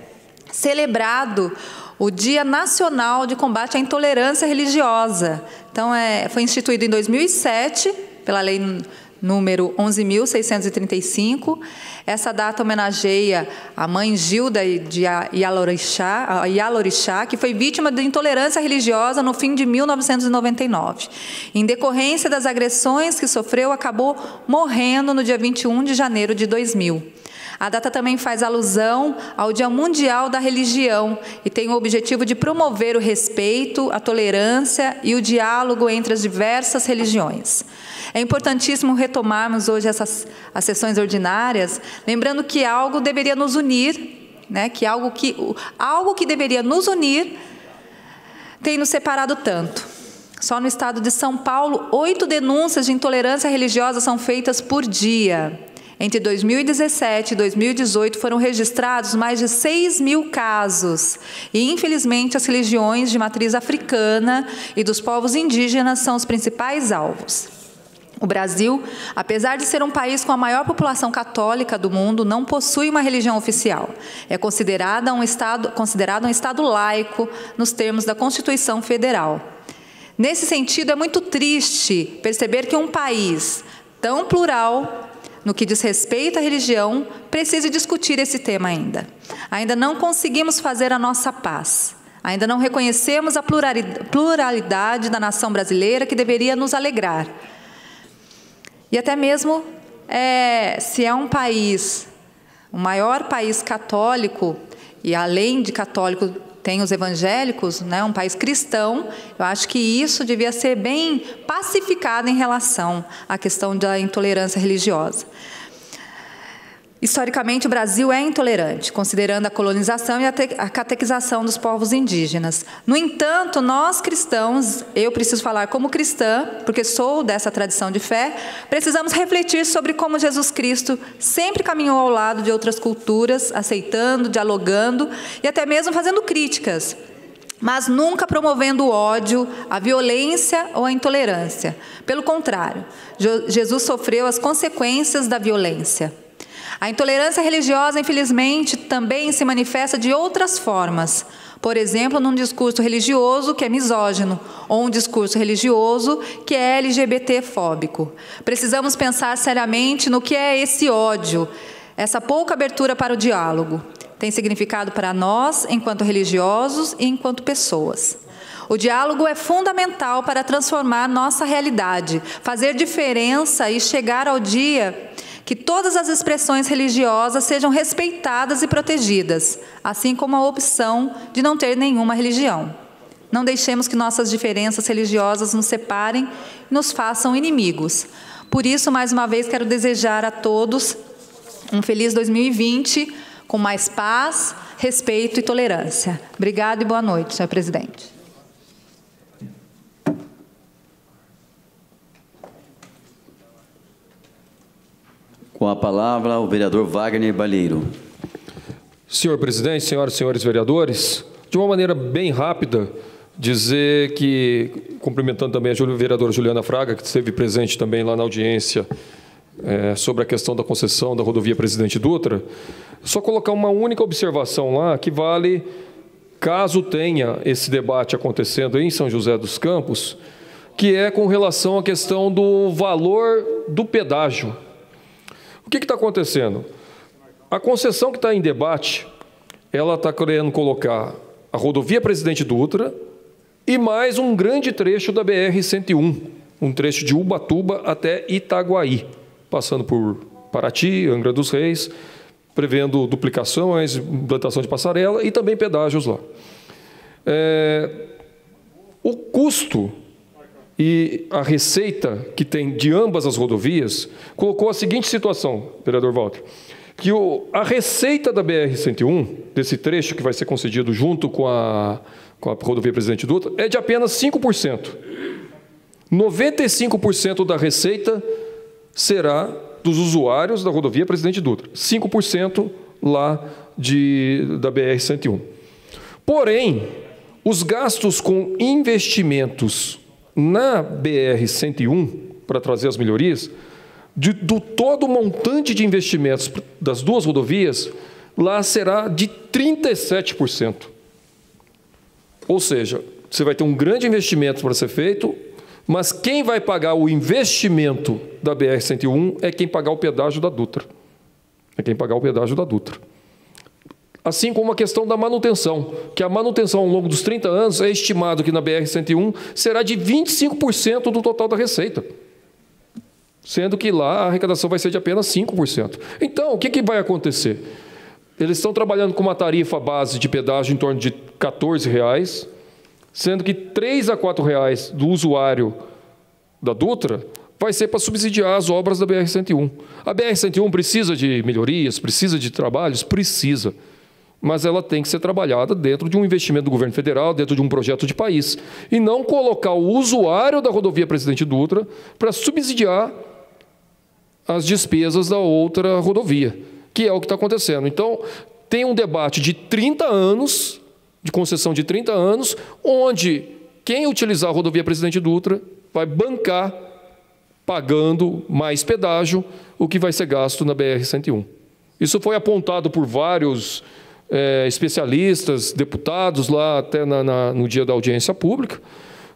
celebrado o Dia Nacional de Combate à Intolerância Religiosa. Então, foi instituído em 2007, pela lei número 11.635. Essa data homenageia a mãe Gilda de Ialorixá, que foi vítima de intolerância religiosa no fim de 1999. Em decorrência das agressões que sofreu, acabou morrendo no dia 21 de janeiro de 2000. A data também faz alusão ao Dia Mundial da Religião e tem o objetivo de promover o respeito, a tolerância e o diálogo entre as diversas religiões. É importantíssimo retomarmos hoje as sessões ordinárias, lembrando que algo deveria nos unir, né? Que algo que deveria nos unir tem nos separado tanto. Só no estado de São Paulo, 8 denúncias de intolerância religiosa são feitas por dia. Entre 2017 e 2018 foram registrados mais de 6.000 casos. E, infelizmente, as religiões de matriz africana e dos povos indígenas são os principais alvos. O Brasil, apesar de ser um país com a maior população católica do mundo, não possui uma religião oficial. É considerado um estado laico nos termos da Constituição Federal. Nesse sentido, é muito triste perceber que um país tão plural, no que diz respeito à religião, precise discutir esse tema ainda. Ainda não conseguimos fazer a nossa paz. Ainda não reconhecemos a pluralidade da nação brasileira, que deveria nos alegrar. E até mesmo, se é um país, o maior país católico, e além de católico tem os evangélicos, né, um país cristão, eu acho que isso devia ser bem pacificado em relação à questão da intolerância religiosa. Historicamente, o Brasil é intolerante, considerando a colonização e a catequização dos povos indígenas. No entanto, nós cristãos, eu preciso falar como cristã, porque sou dessa tradição de fé, precisamos refletir sobre como Jesus Cristo sempre caminhou ao lado de outras culturas, aceitando, dialogando e até mesmo fazendo críticas, mas nunca promovendo o ódio, a violência ou a intolerância. Pelo contrário, Jesus sofreu as consequências da violência. A intolerância religiosa, infelizmente, também se manifesta de outras formas. Por exemplo, num discurso religioso que é misógino, ou um discurso religioso que é LGBT-fóbico. Precisamos pensar seriamente no que é esse ódio, essa pouca abertura para o diálogo. Tem significado para nós, enquanto religiosos e enquanto pessoas. O diálogo é fundamental para transformar nossa realidade, fazer diferença e chegar ao dia que todas as expressões religiosas sejam respeitadas e protegidas, assim como a opção de não ter nenhuma religião. Não deixemos que nossas diferenças religiosas nos separem e nos façam inimigos. Por isso, mais uma vez, quero desejar a todos um feliz 2020, com mais paz, respeito e tolerância. Obrigada e boa noite, senhor presidente. Com a palavra, o vereador Wagner Balheiro. Senhor presidente, senhoras e senhores vereadores, de uma maneira bem rápida, dizer que, cumprimentando também a vereadora Juliana Fraga, que esteve presente também lá na audiência sobre a questão da concessão da rodovia Presidente Dutra, só colocar uma única observação lá que vale caso tenha esse debate acontecendo em São José dos Campos, que é com relação à questão do valor do pedágio. O que está acontecendo? A concessão que está em debate, ela está querendo colocar a rodovia Presidente Dutra e mais um grande trecho da BR-101, um trecho de Ubatuba até Itaguaí, passando por Paraty, Angra dos Reis, prevendo duplicações, implantação de passarela e também pedágios lá. O custo e a receita que tem de ambas as rodovias colocou a seguinte situação, vereador Walter, que a receita da BR-101, desse trecho que vai ser concedido junto com a rodovia Presidente Dutra, é de apenas 5%. 95% da receita será dos usuários da rodovia Presidente Dutra, 5% lá da BR-101. Porém, os gastos com investimentos na BR-101, para trazer as melhorias, do todo o montante de investimentos das duas rodovias, lá será de 37%. Ou seja, você vai ter um grande investimento para ser feito, mas quem vai pagar o investimento da BR-101 é quem pagar o pedágio da Dutra. É quem pagar o pedágio da Dutra. Assim como a questão da manutenção, que a manutenção ao longo dos 30 anos é estimado que na BR-101 será de 25% do total da receita, sendo que lá a arrecadação vai ser de apenas 5%. Então, o que vai acontecer? Eles estão trabalhando com uma tarifa base de pedágio em torno de R$ 14,00, sendo que R$ 3 a R$ 4,00 do usuário da Dutra vai ser para subsidiar as obras da BR-101. A BR-101 precisa de melhorias, precisa de trabalhos? Precisa. Mas ela tem que ser trabalhada dentro de um investimento do governo federal, dentro de um projeto de país, e não colocar o usuário da rodovia Presidente Dutra para subsidiar as despesas da outra rodovia, que é o que está acontecendo. Então, tem um debate de 30 anos, de concessão de 30 anos, onde quem utilizar a rodovia Presidente Dutra vai bancar, pagando mais pedágio, o que vai ser gasto na BR-101. Isso foi apontado por vários especialistas, deputados, lá até no dia da audiência pública,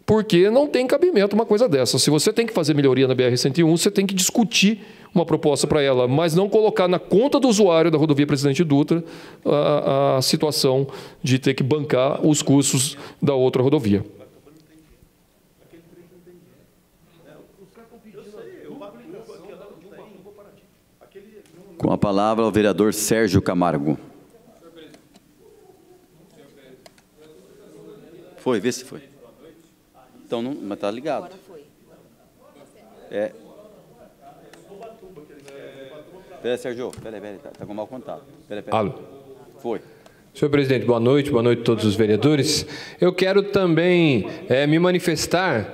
porque não tem cabimento uma coisa dessa. Se você tem que fazer melhoria na BR-101, você tem que discutir uma proposta para ela, mas não colocar na conta do usuário da rodovia Presidente Dutra a situação de ter que bancar os custos da outra rodovia. Com a palavra, o vereador Sérgio Camargo. Foi, vê se foi. Então, não, mas está ligado. Peraí, Sérgio, peraí, está com mal contato. Peraí. Alô. Foi. Senhor presidente, boa noite a todos os vereadores. Eu quero também me manifestar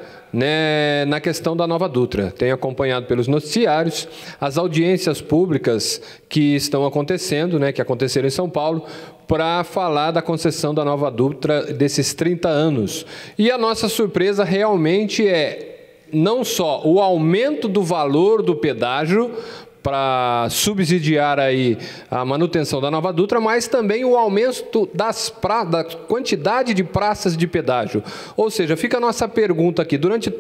na questão da Nova Dutra. Tenho acompanhado pelos noticiários as audiências públicas que estão acontecendo, que aconteceram em São Paulo, para falar da concessão da Nova Dutra desses 30 anos. E a nossa surpresa realmente é não só o aumento do valor do pedágio para subsidiar aí a manutenção da Nova Dutra, mas também o aumento da quantidade de praças de pedágio. Ou seja, fica a nossa pergunta aqui, durante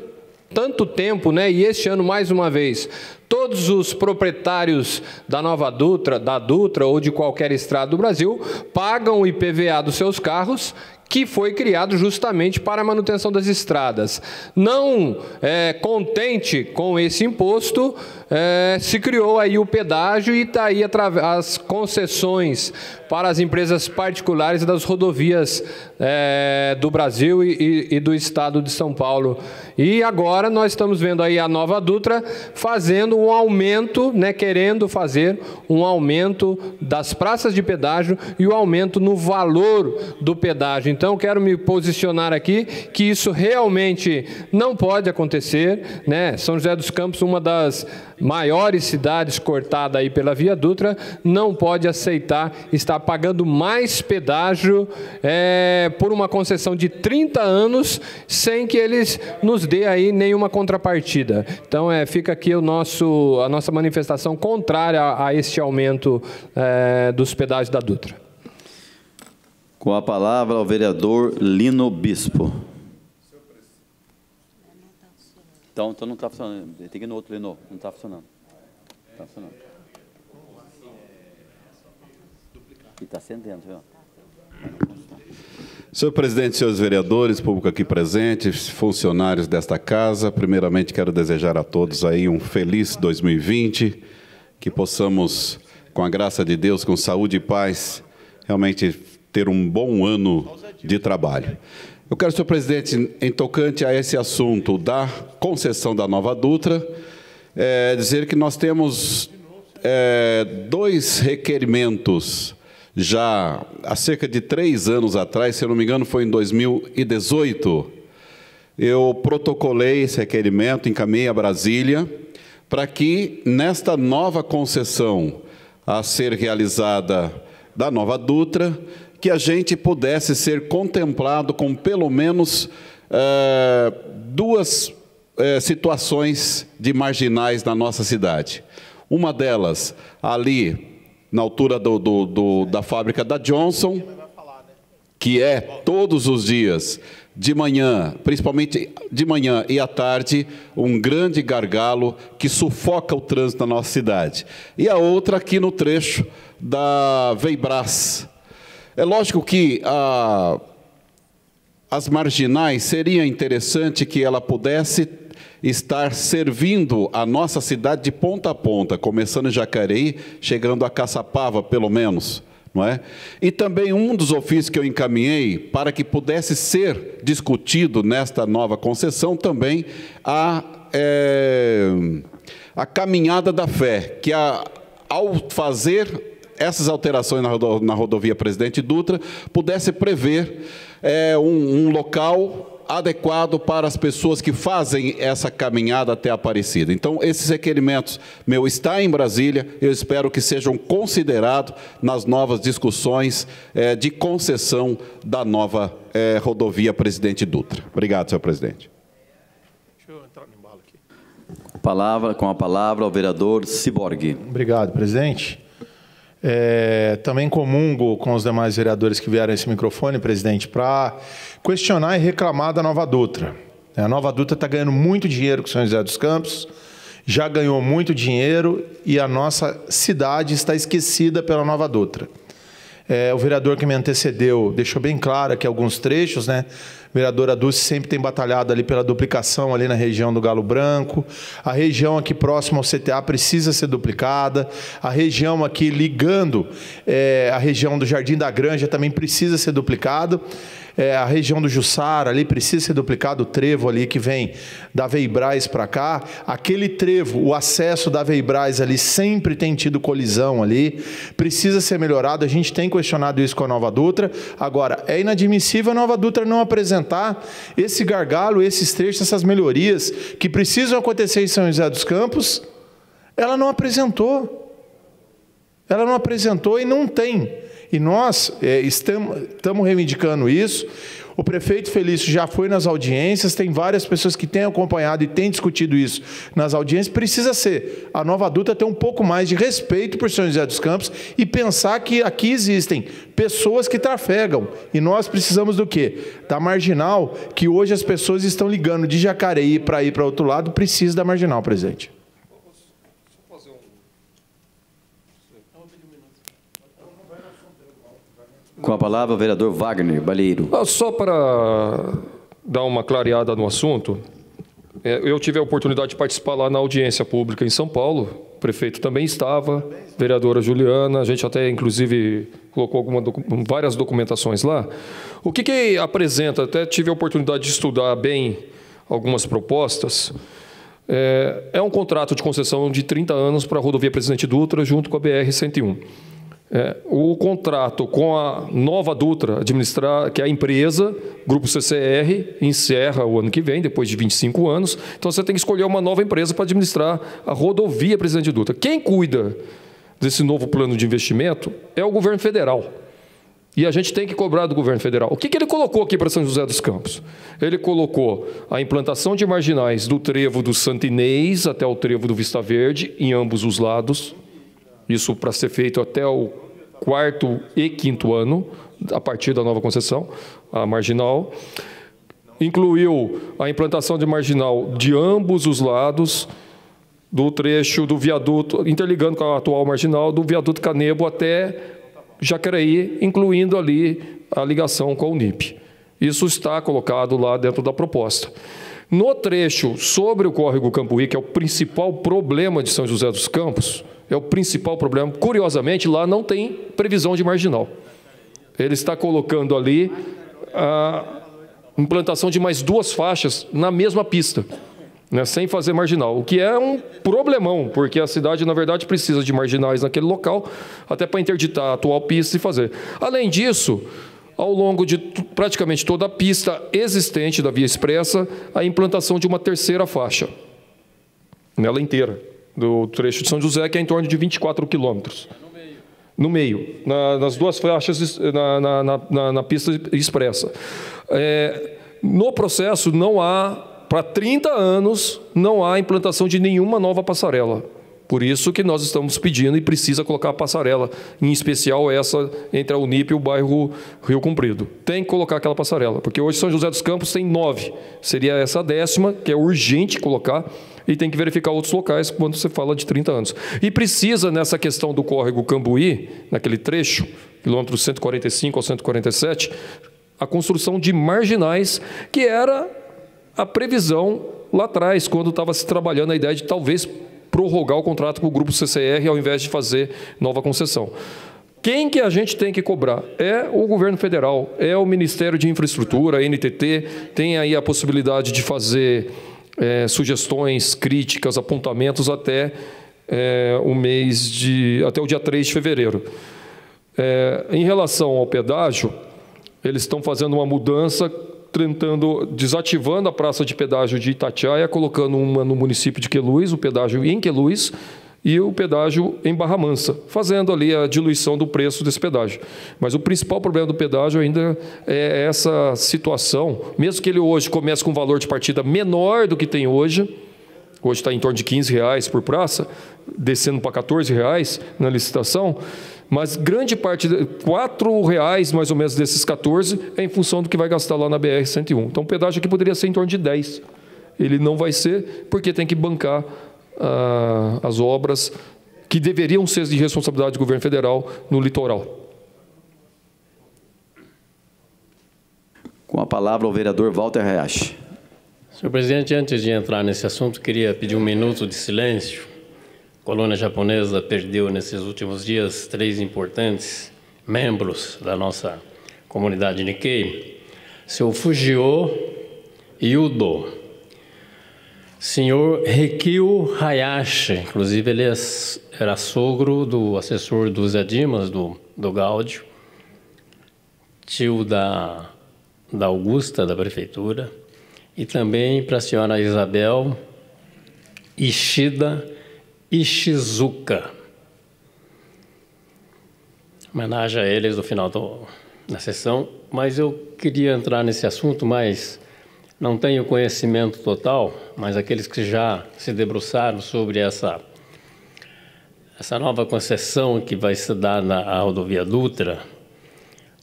tanto tempo, e este ano mais uma vez, todos os proprietários da Nova Dutra, da Dutra ou de qualquer estrada do Brasil, pagam o IPVA dos seus carros, que foi criado justamente para a manutenção das estradas. Não contente com esse imposto, se criou aí o pedágio e está aí as concessões para as empresas particulares das rodovias do Brasil e do estado de São Paulo. E agora nós estamos vendo aí a Nova Dutra fazendo um aumento, querendo fazer um aumento das praças de pedágio e o aumento no valor do pedágio. Então, quero me posicionar aqui que isso realmente não pode acontecer, São José dos Campos, uma das maiores cidades cortada aí pela Via Dutra, não pode aceitar estar pagando mais pedágio por uma concessão de 30 anos sem que eles nos dê aí nenhuma contrapartida. Então, fica aqui a nossa manifestação contrária a este aumento dos pedágios da Dutra. Com a palavra o vereador Lino Bispo. Então não está funcionando. Tem que ir no outro, Lino. Não está funcionando. Está funcionando. E está acendendo, viu? Senhor presidente, senhores vereadores, público aqui presente, funcionários desta casa, primeiramente quero desejar a todos aí um feliz 2020, que possamos, com a graça de Deus, com saúde e paz, realmente ter um bom ano de trabalho. Eu quero, senhor presidente, em tocante a esse assunto da concessão da Nova Dutra, dizer que nós temos 2 requerimentos já há cerca de 3 anos atrás, se eu não me engano, foi em 2018, eu protocolei esse requerimento, encaminhei a Brasília, para que, nesta nova concessão a ser realizada da Nova Dutra, que a gente pudesse ser contemplado com pelo menos 2 situações de marginais na nossa cidade. Uma delas, ali na altura da fábrica da Johnson, que é todos os dias, de manhã, principalmente de manhã e à tarde, um grande gargalo que sufoca o trânsito na nossa cidade. E a outra aqui no trecho da Veibras. É lógico que as marginais, seria interessante que ela pudesse estar servindo a nossa cidade de ponta a ponta, começando em Jacareí, chegando a Caçapava, pelo menos, não é? E também um dos ofícios que eu encaminhei para que pudesse ser discutido nesta nova concessão também a caminhada da fé, que ao fazer essas alterações na rodovia Presidente Dutra, pudesse prever um local adequado para as pessoas que fazem essa caminhada até Aparecida. Então, esses requerimentos, está em Brasília, eu espero que sejam considerados nas novas discussões de concessão da nova rodovia Presidente Dutra. Obrigado, senhor presidente. Deixa eu entrar no embalo aqui. Com a palavra, o vereador Ciborgue. Obrigado, presidente. Também comungo com os demais vereadores que vieram a esse microfone, presidente, para questionar e reclamar da Nova Dutra. A Nova Dutra está ganhando muito dinheiro com São José dos Campos, já ganhou muito dinheiro e a nossa cidade está esquecida pela Nova Dutra. O vereador que me antecedeu deixou bem claro aqui alguns trechos, né? O vereador Adúcio sempre tem batalhado ali pela duplicação ali na região do Galo Branco. A região aqui próxima ao CTA precisa ser duplicada. A região aqui ligando a região do Jardim da Granja também precisa ser duplicado. A região do Jussara ali precisa ser duplicado, o trevo ali que vem da Veibras para cá. Aquele trevo, o acesso da Veibras ali sempre tem tido colisão ali, precisa ser melhorado. A gente tem questionado isso com a Nova Dutra. Agora, é inadmissível a Nova Dutra não apresentar esse gargalo, esses trechos, essas melhorias que precisam acontecer em São José dos Campos. Ela não apresentou. Ela não apresentou e não tem. E nós estamos reivindicando isso. O prefeito Felício já foi nas audiências, tem várias pessoas que têm acompanhado e têm discutido isso nas audiências. Precisa ser a Nova Dutra ter um pouco mais de respeito por São José dos Campos e pensar que aqui existem pessoas que trafegam. E nós precisamos do quê? Da marginal, que hoje as pessoas estão ligando de Jacareí para ir para outro lado, precisa da marginal, presidente. Com a palavra, o vereador Wagner Balheiro. Só para dar uma clareada no assunto, eu tive a oportunidade de participar lá na audiência pública em São Paulo, o prefeito também estava, vereadora Juliana, a gente até, inclusive, colocou várias documentações lá. O que apresenta, até tive a oportunidade de estudar bem algumas propostas, é um contrato de concessão de 30 anos para a rodovia Presidente Dutra, junto com a BR-101. O contrato com a Nova Dutra, que é a empresa, Grupo CCR, encerra o ano que vem, depois de 25 anos. Então, você tem que escolher uma nova empresa para administrar a rodovia Presidente Dutra. Quem cuida desse novo plano de investimento é o governo federal. E a gente tem que cobrar do governo federal. O que ele colocou aqui para São José dos Campos? Ele colocou a implantação de marginais do trevo do Santo Inês até o trevo do Vista Verde, em ambos os lados. Isso para ser feito até o 4º e 5º ano, a partir da nova concessão, a marginal. Incluiu a implantação de marginal de ambos os lados do trecho do viaduto, interligando com a atual marginal, do viaduto Canedo até Jacareí, incluindo ali a ligação com o NIP. Isso está colocado lá dentro da proposta. No trecho sobre o córrego Cambuí, que é o principal problema de São José dos Campos, é o principal problema, curiosamente, lá não tem previsão de marginal. Ele está colocando ali a implantação de mais 2 faixas na mesma pista, né, sem fazer marginal, o que é um problemão, porque a cidade, na verdade, precisa de marginais naquele local, até para interditar a atual pista e fazer. Além disso, ao longo de praticamente toda a pista existente da via expressa, a implantação de uma 3ª faixa, nela inteira, do trecho de São José, que é em torno de 24 quilômetros. No meio, nas 2 faixas, na pista expressa. No processo, não há, para 30 anos, não há implantação de nenhuma nova passarela. Por isso que nós estamos pedindo e precisa colocar a passarela, em especial essa entre a Unip e o bairro Rio Comprido. Tem que colocar aquela passarela, porque hoje São José dos Campos tem 9. Seria essa a 10ª, que é urgente colocar, e tem que verificar outros locais quando você fala de 30 anos. E precisa, nessa questão do córrego Cambuí, naquele trecho, quilômetros 145 ao 147, a construção de marginais, que era a previsão lá atrás, quando estava se trabalhando a ideia de talvez prorrogar o contrato com o Grupo CCR ao invés de fazer nova concessão. Quem que a gente tem que cobrar? É o governo federal, é o Ministério de Infraestrutura, a NTT, tem aí a possibilidade de fazer sugestões, críticas, apontamentos até até o dia 3 de fevereiro. Em relação ao pedágio, eles estão fazendo uma mudança, desativando a praça de pedágio de Itatiaia, colocando uma no município de Queluz, o pedágio em Queluz, e o pedágio em Barra Mansa, fazendo ali a diluição do preço desse pedágio. Mas o principal problema do pedágio ainda é essa situação, mesmo que ele hoje comece com um valor de partida menor do que tem hoje está em torno de R$15 por praça, descendo para R$14 na licitação, mas grande parte, R$4 mais ou menos desses 14, é em função do que vai gastar lá na BR-101. Então o pedágio aqui poderia ser em torno de 10. Ele não vai ser, porque tem que bancar as obras que deveriam ser de responsabilidade do governo federal no litoral. Com a palavra o vereador Walter Hayashi. Senhor presidente, antes de entrar nesse assunto, queria pedir um minuto de silêncio. A colônia japonesa perdeu nesses últimos dias 3 importantes membros da nossa comunidade Nikkei. Seu Fujio Yudo, senhor Rikio Hayashi, inclusive ele era sogro do assessor do Zé Dimas, do Gáudio, tio da Augusta, da prefeitura, e também para a senhora Isabel Ishida Ishizuka. Homenagem a eles no final da sessão, mas eu queria entrar nesse assunto, mas não tenho conhecimento total, mas aqueles que já se debruçaram sobre essa nova concessão que vai se dar na rodovia Dutra,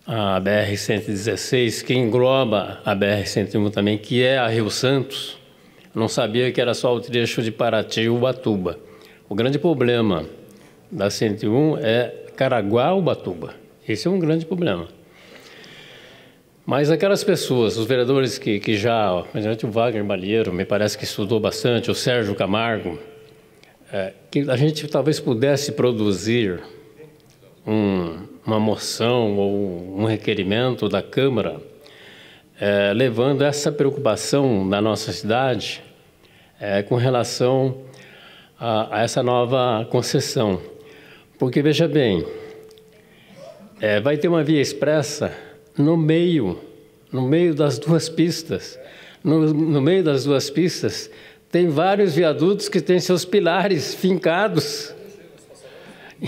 a BR-116, que engloba a BR-101 também, que é a Rio Santos. Não sabia que era só o trecho de Paraty e Ubatuba. O grande problema da 101 é Caraguá-Ubatuba. Esse é um grande problema. Mas aquelas pessoas, os vereadores que já, principalmente o Wagner Balheiro, me parece que estudou bastante, o Sérgio Camargo, que a gente talvez pudesse produzir uma moção ou um requerimento da Câmara, levando essa preocupação da nossa cidade com relação a essa nova concessão. Porque, veja bem, vai ter uma via expressa no meio das 2 pistas. No meio das 2 pistas, tem vários viadutos que têm seus pilares fincados.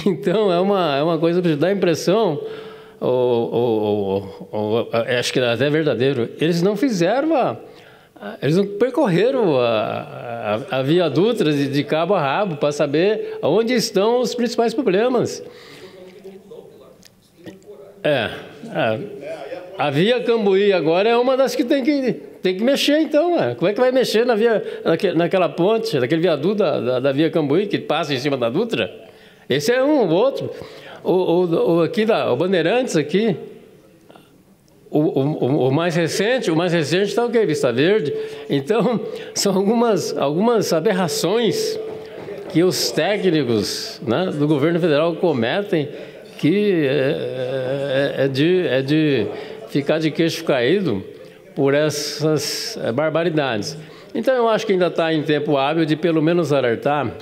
Então, é uma coisa que dá a impressão, acho que até é verdadeiro, eles não fizeram eles não percorreram a Via Dutra de cabo a rabo para saber onde estão os principais problemas. A Via Cambuí agora é uma das que tem que mexer, então. Como é que vai mexer naquela ponte, naquele viaduto da Via Cambuí que passa em cima da Dutra? Esse é um, o outro. O Bandeirantes aqui, o mais recente está o quê? Vista Verde. Então, são algumas aberrações que os técnicos, né, do governo federal cometem, que é de ficar de queixo caído por essas barbaridades. Então, eu acho que ainda está em tempo hábil de pelo menos alertar.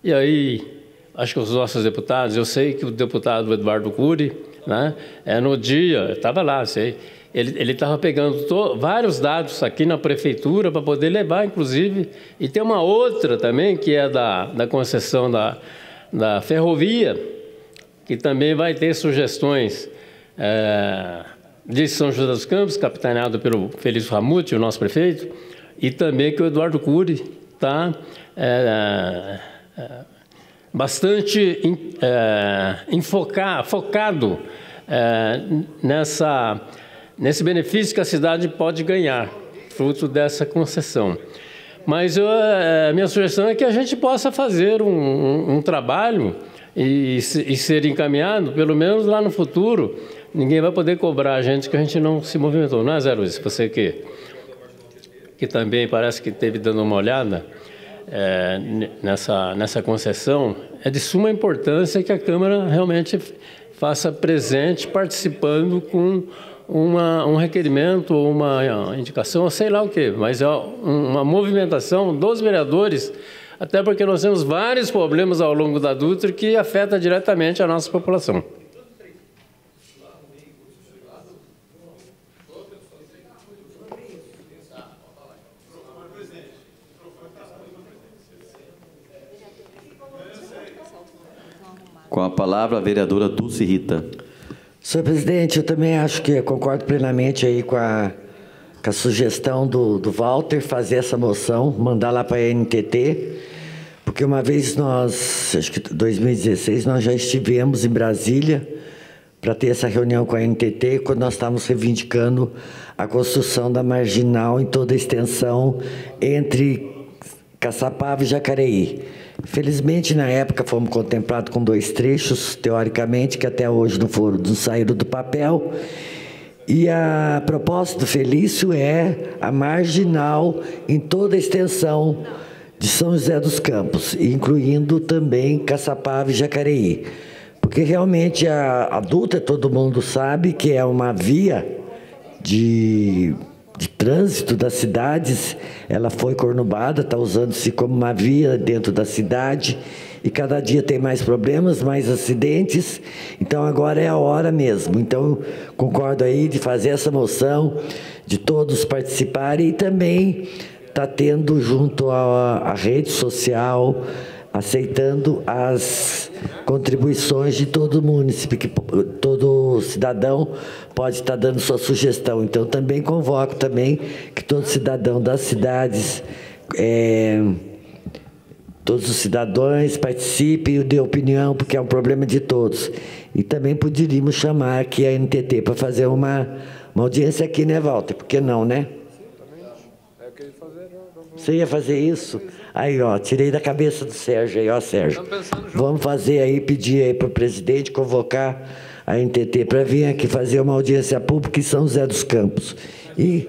E aí, acho que os nossos deputados, eu sei que o deputado Eduardo Cury, né, no dia, estava lá, sei, ele estava pegando vários dados aqui na prefeitura para poder levar, inclusive, e tem uma outra também, que é da concessão da ferrovia, que também vai ter sugestões de São José dos Campos, capitaneado pelo Felício Ramute, o nosso prefeito, e também que o Eduardo Cury está bastante focado nesse benefício que a cidade pode ganhar, fruto dessa concessão. Mas a minha sugestão é que a gente possa fazer um trabalho e ser encaminhado, pelo menos lá no futuro, ninguém vai poder cobrar a gente que a gente não se movimentou. Não é, Zé Luiz? Você que também parece que esteve dando uma olhada nessa concessão, é de suma importância que a Câmara realmente faça presente, participando com um requerimento, uma indicação, sei lá o quê, mas é uma movimentação dos vereadores, até porque nós temos vários problemas ao longo da Dutra que afetam diretamente a nossa população. Com a palavra, a vereadora Dulce Rita. Senhor presidente, eu também acho que concordo plenamente aí com a sugestão do Walter, fazer essa moção, mandar lá para a NTT, porque uma vez nós, acho que em 2016, nós já estivemos em Brasília para ter essa reunião com a NTT, quando nós estávamos reivindicando a construção da marginal em toda a extensão entre Caçapava e Jacareí. Felizmente, na época, fomos contemplados com 2 trechos, teoricamente, que até hoje não saíram do papel. E a proposta do Felício é a marginal em toda a extensão de São José dos Campos, incluindo também Caçapava e Jacareí. Porque realmente a Dutra, todo mundo sabe que é uma via de trânsito das cidades, ela foi cornubada, está usando-se como uma via dentro da cidade, e cada dia tem mais problemas, mais acidentes, então agora é a hora mesmo. Então, concordo aí de fazer essa moção, de todos participarem, e também está tendo junto à rede social, aceitando as contribuições de todo município, que todo cidadão pode estar dando sua sugestão. Então, também convoco também que todo cidadão das cidades, todos os cidadãos participem e dêem opinião, porque é um problema de todos. E também poderíamos chamar aqui a NTT para fazer uma audiência aqui, né, Walter? Por que não, né? Você ia fazer isso? Aí, ó, tirei da cabeça do Sérgio aí, ó, Sérgio. Vamos fazer aí, pedir aí para o presidente convocar a NTT para vir aqui fazer uma audiência pública em São José dos Campos. E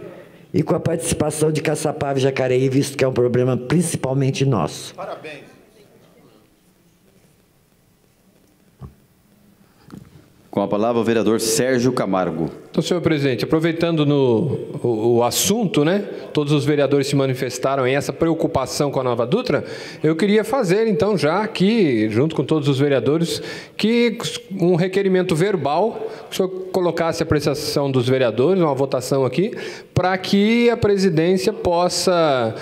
com a participação de Caçapava e Jacareí, visto que é um problema principalmente nosso. Parabéns. Com a palavra, o vereador Sérgio Camargo. Então, senhor presidente, aproveitando o assunto, né? Todos os vereadores se manifestaram em essa preocupação com a Nova Dutra. Eu queria fazer, então, já aqui, junto com todos os vereadores, que um requerimento verbal, que o senhor colocasse a apreciação dos vereadores, uma votação aqui, para que a presidência possa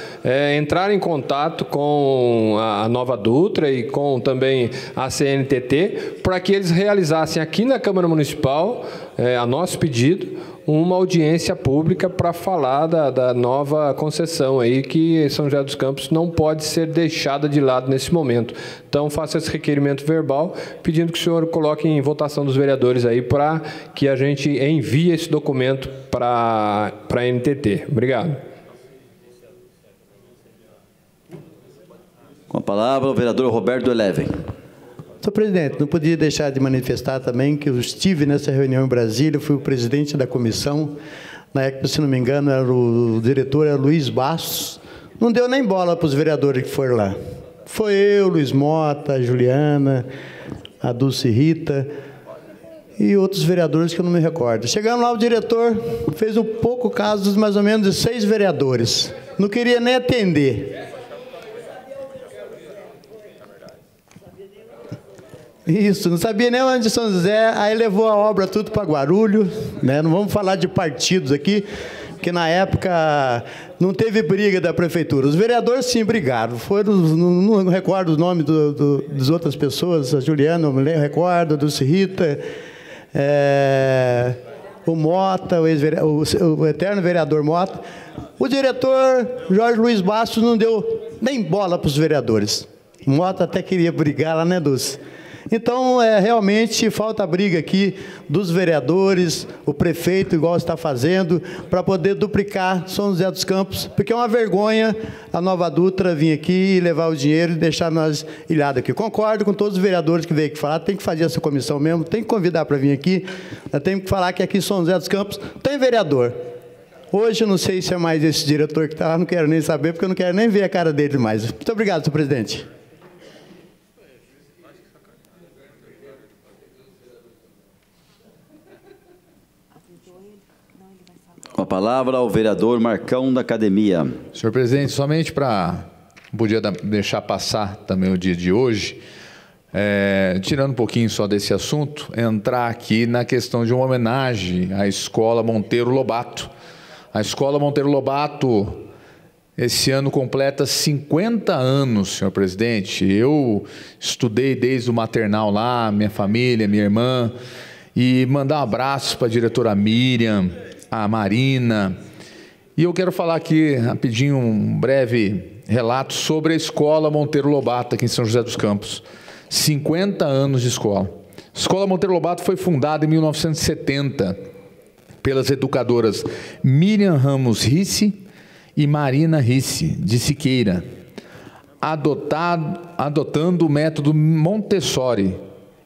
entrar em contato com a Nova Dutra e com também a CNTT, para que eles realizassem aqui na Câmara Municipal, a nosso pedido, uma audiência pública para falar da nova concessão aí, que São José dos Campos não pode ser deixada de lado nesse momento. Então, faço esse requerimento verbal, pedindo que o senhor coloque em votação dos vereadores aí para que a gente envie esse documento para a NTT. Obrigado. Com a palavra, o vereador Roberto Eleven. Senhor presidente, não podia deixar de manifestar também que eu estive nessa reunião em Brasília, fui o presidente da comissão, na época, se não me engano, o diretor era Luiz Bastos, não deu nem bola para os vereadores que foram lá. Foi eu, Luiz Mota, a Juliana, a Dulce Rita e outros vereadores que eu não me recordo. Chegando lá, o diretor fez um pouco caso dos mais ou menos de 6 vereadores. Não queria nem atender. Isso, não sabia nem onde São José, aí levou a obra tudo para Guarulhos, né? Não vamos falar de partidos aqui, porque na época não teve briga da prefeitura. Os vereadores sim brigaram, foram, não recordo os nomes das outras pessoas, a Juliana, não me recordo, a Dulce Rita, o Mota, o eterno vereador Mota. O diretor Jorge Luiz Bastos não deu nem bola para os vereadores. O Mota até queria brigar lá, né, Dulce? Então, realmente falta briga aqui dos vereadores, o prefeito, igual está fazendo, para poder duplicar São José dos Campos, porque é uma vergonha a Nova Dutra vir aqui e levar o dinheiro e deixar nós ilhados aqui. Concordo com todos os vereadores que veio aqui falar, tem que fazer essa comissão mesmo, tem que convidar para vir aqui, tem que falar que aqui em São José dos Campos tem vereador. Hoje, eu não sei se é mais esse diretor que está lá, não quero nem saber, porque eu não quero nem ver a cara dele mais. Muito obrigado, senhor presidente. Com a palavra ao vereador Marcão da Academia. Senhor presidente, somente para... Não podia deixar passar também o dia de hoje, tirando um pouquinho só desse assunto, entrar aqui na questão de uma homenagem à Escola Monteiro Lobato. A Escola Monteiro Lobato, esse ano completa 50 anos, senhor presidente. Eu estudei desde o maternal lá, minha família, minha irmã, e mandar um abraço para a diretora Miriam, a Marina. E eu quero falar aqui rapidinho um breve relato sobre a Escola Monteiro Lobato aqui em São José dos Campos. 50 anos de escola. A Escola Monteiro Lobato foi fundada em 1970 pelas educadoras Miriam Ramos Risse e Marina Risse, de Siqueira, adotando o método Montessori.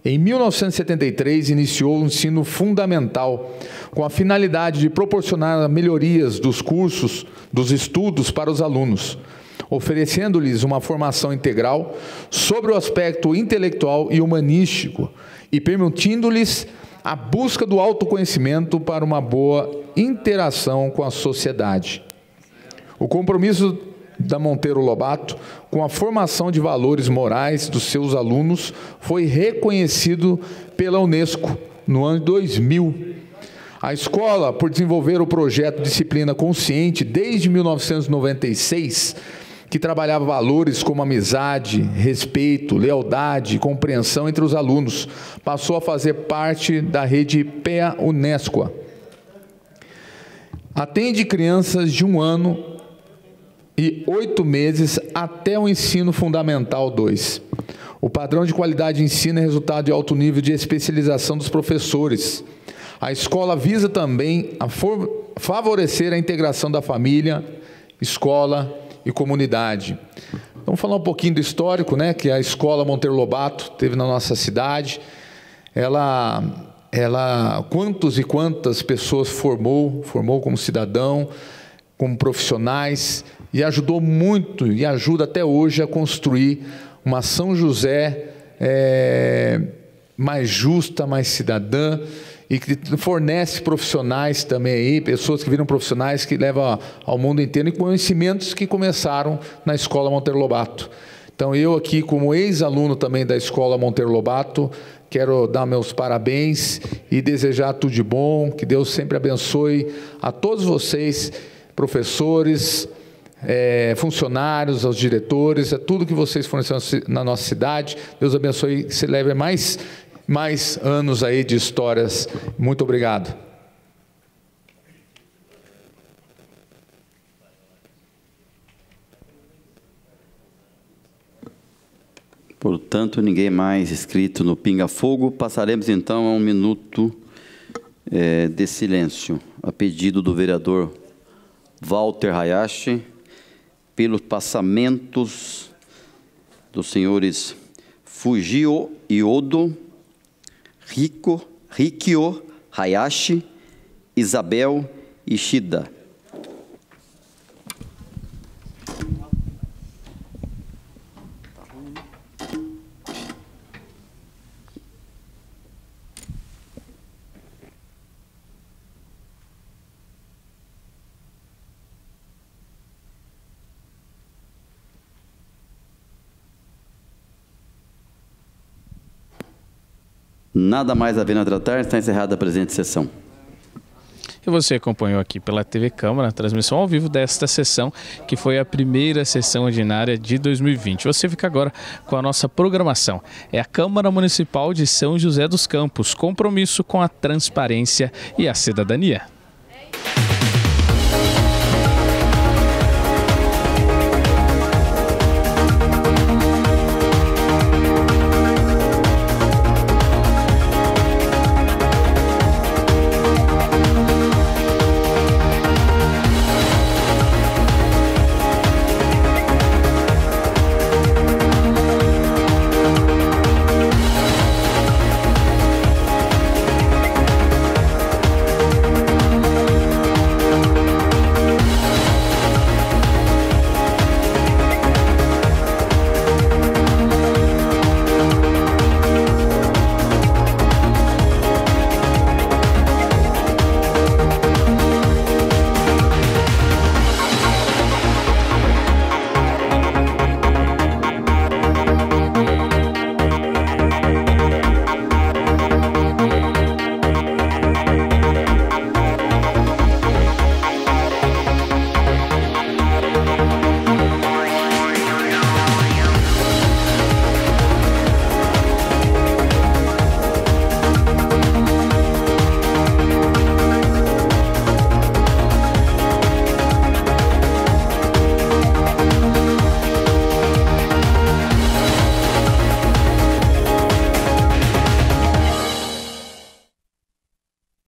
Em 1973, iniciou o ensino fundamental, com a finalidade de proporcionar melhorias dos cursos, dos estudos para os alunos, oferecendo-lhes uma formação integral sobre o aspecto intelectual e humanístico e permitindo-lhes a busca do autoconhecimento para uma boa interação com a sociedade. O compromisso da Monteiro Lobato com a formação de valores morais dos seus alunos foi reconhecido pela Unesco no ano de 2000. A escola, por desenvolver o projeto Disciplina Consciente desde 1996, que trabalhava valores como amizade, respeito, lealdade e compreensão entre os alunos, passou a fazer parte da rede PEA Unesco. Atende crianças de 1 ano e 8 meses até o ensino fundamental 2. O padrão de qualidade de ensino é resultado de alto nível de especialização dos professores. A escola visa também a favorecer a integração da família, escola e comunidade. Vamos falar um pouquinho do histórico, né, que a Escola Monteiro Lobato teve na nossa cidade. Ela quantos e quantas pessoas formou como cidadão, como profissionais, e ajudou muito e ajuda até hoje a construir uma São José mais justa, mais cidadã, e que fornece profissionais também aí, pessoas que viram profissionais que levam ao mundo inteiro, e conhecimentos que começaram na Escola Monteiro Lobato. Então, eu aqui, como ex-aluno também da Escola Monteiro Lobato, quero dar meus parabéns e desejar tudo de bom, que Deus sempre abençoe a todos vocês, professores, funcionários, aos diretores, a tudo que vocês forneceram na nossa cidade. Deus abençoe, que se leve mais anos aí de histórias. Muito obrigado. Portanto, ninguém mais inscrito no Pinga Fogo. Passaremos então a um minuto de silêncio, a pedido do vereador Walter Hayashi, pelos passamentos dos senhores Fujio Iodo, Rikyo Hayashi, Isabel Ishida. Nada mais havendo a tratar, está encerrada a presente sessão. E você acompanhou aqui pela TV Câmara a transmissão ao vivo desta sessão, que foi a primeira sessão ordinária de 2020. Você fica agora com a nossa programação. É a Câmara Municipal de São José dos Campos, compromisso com a transparência e a cidadania.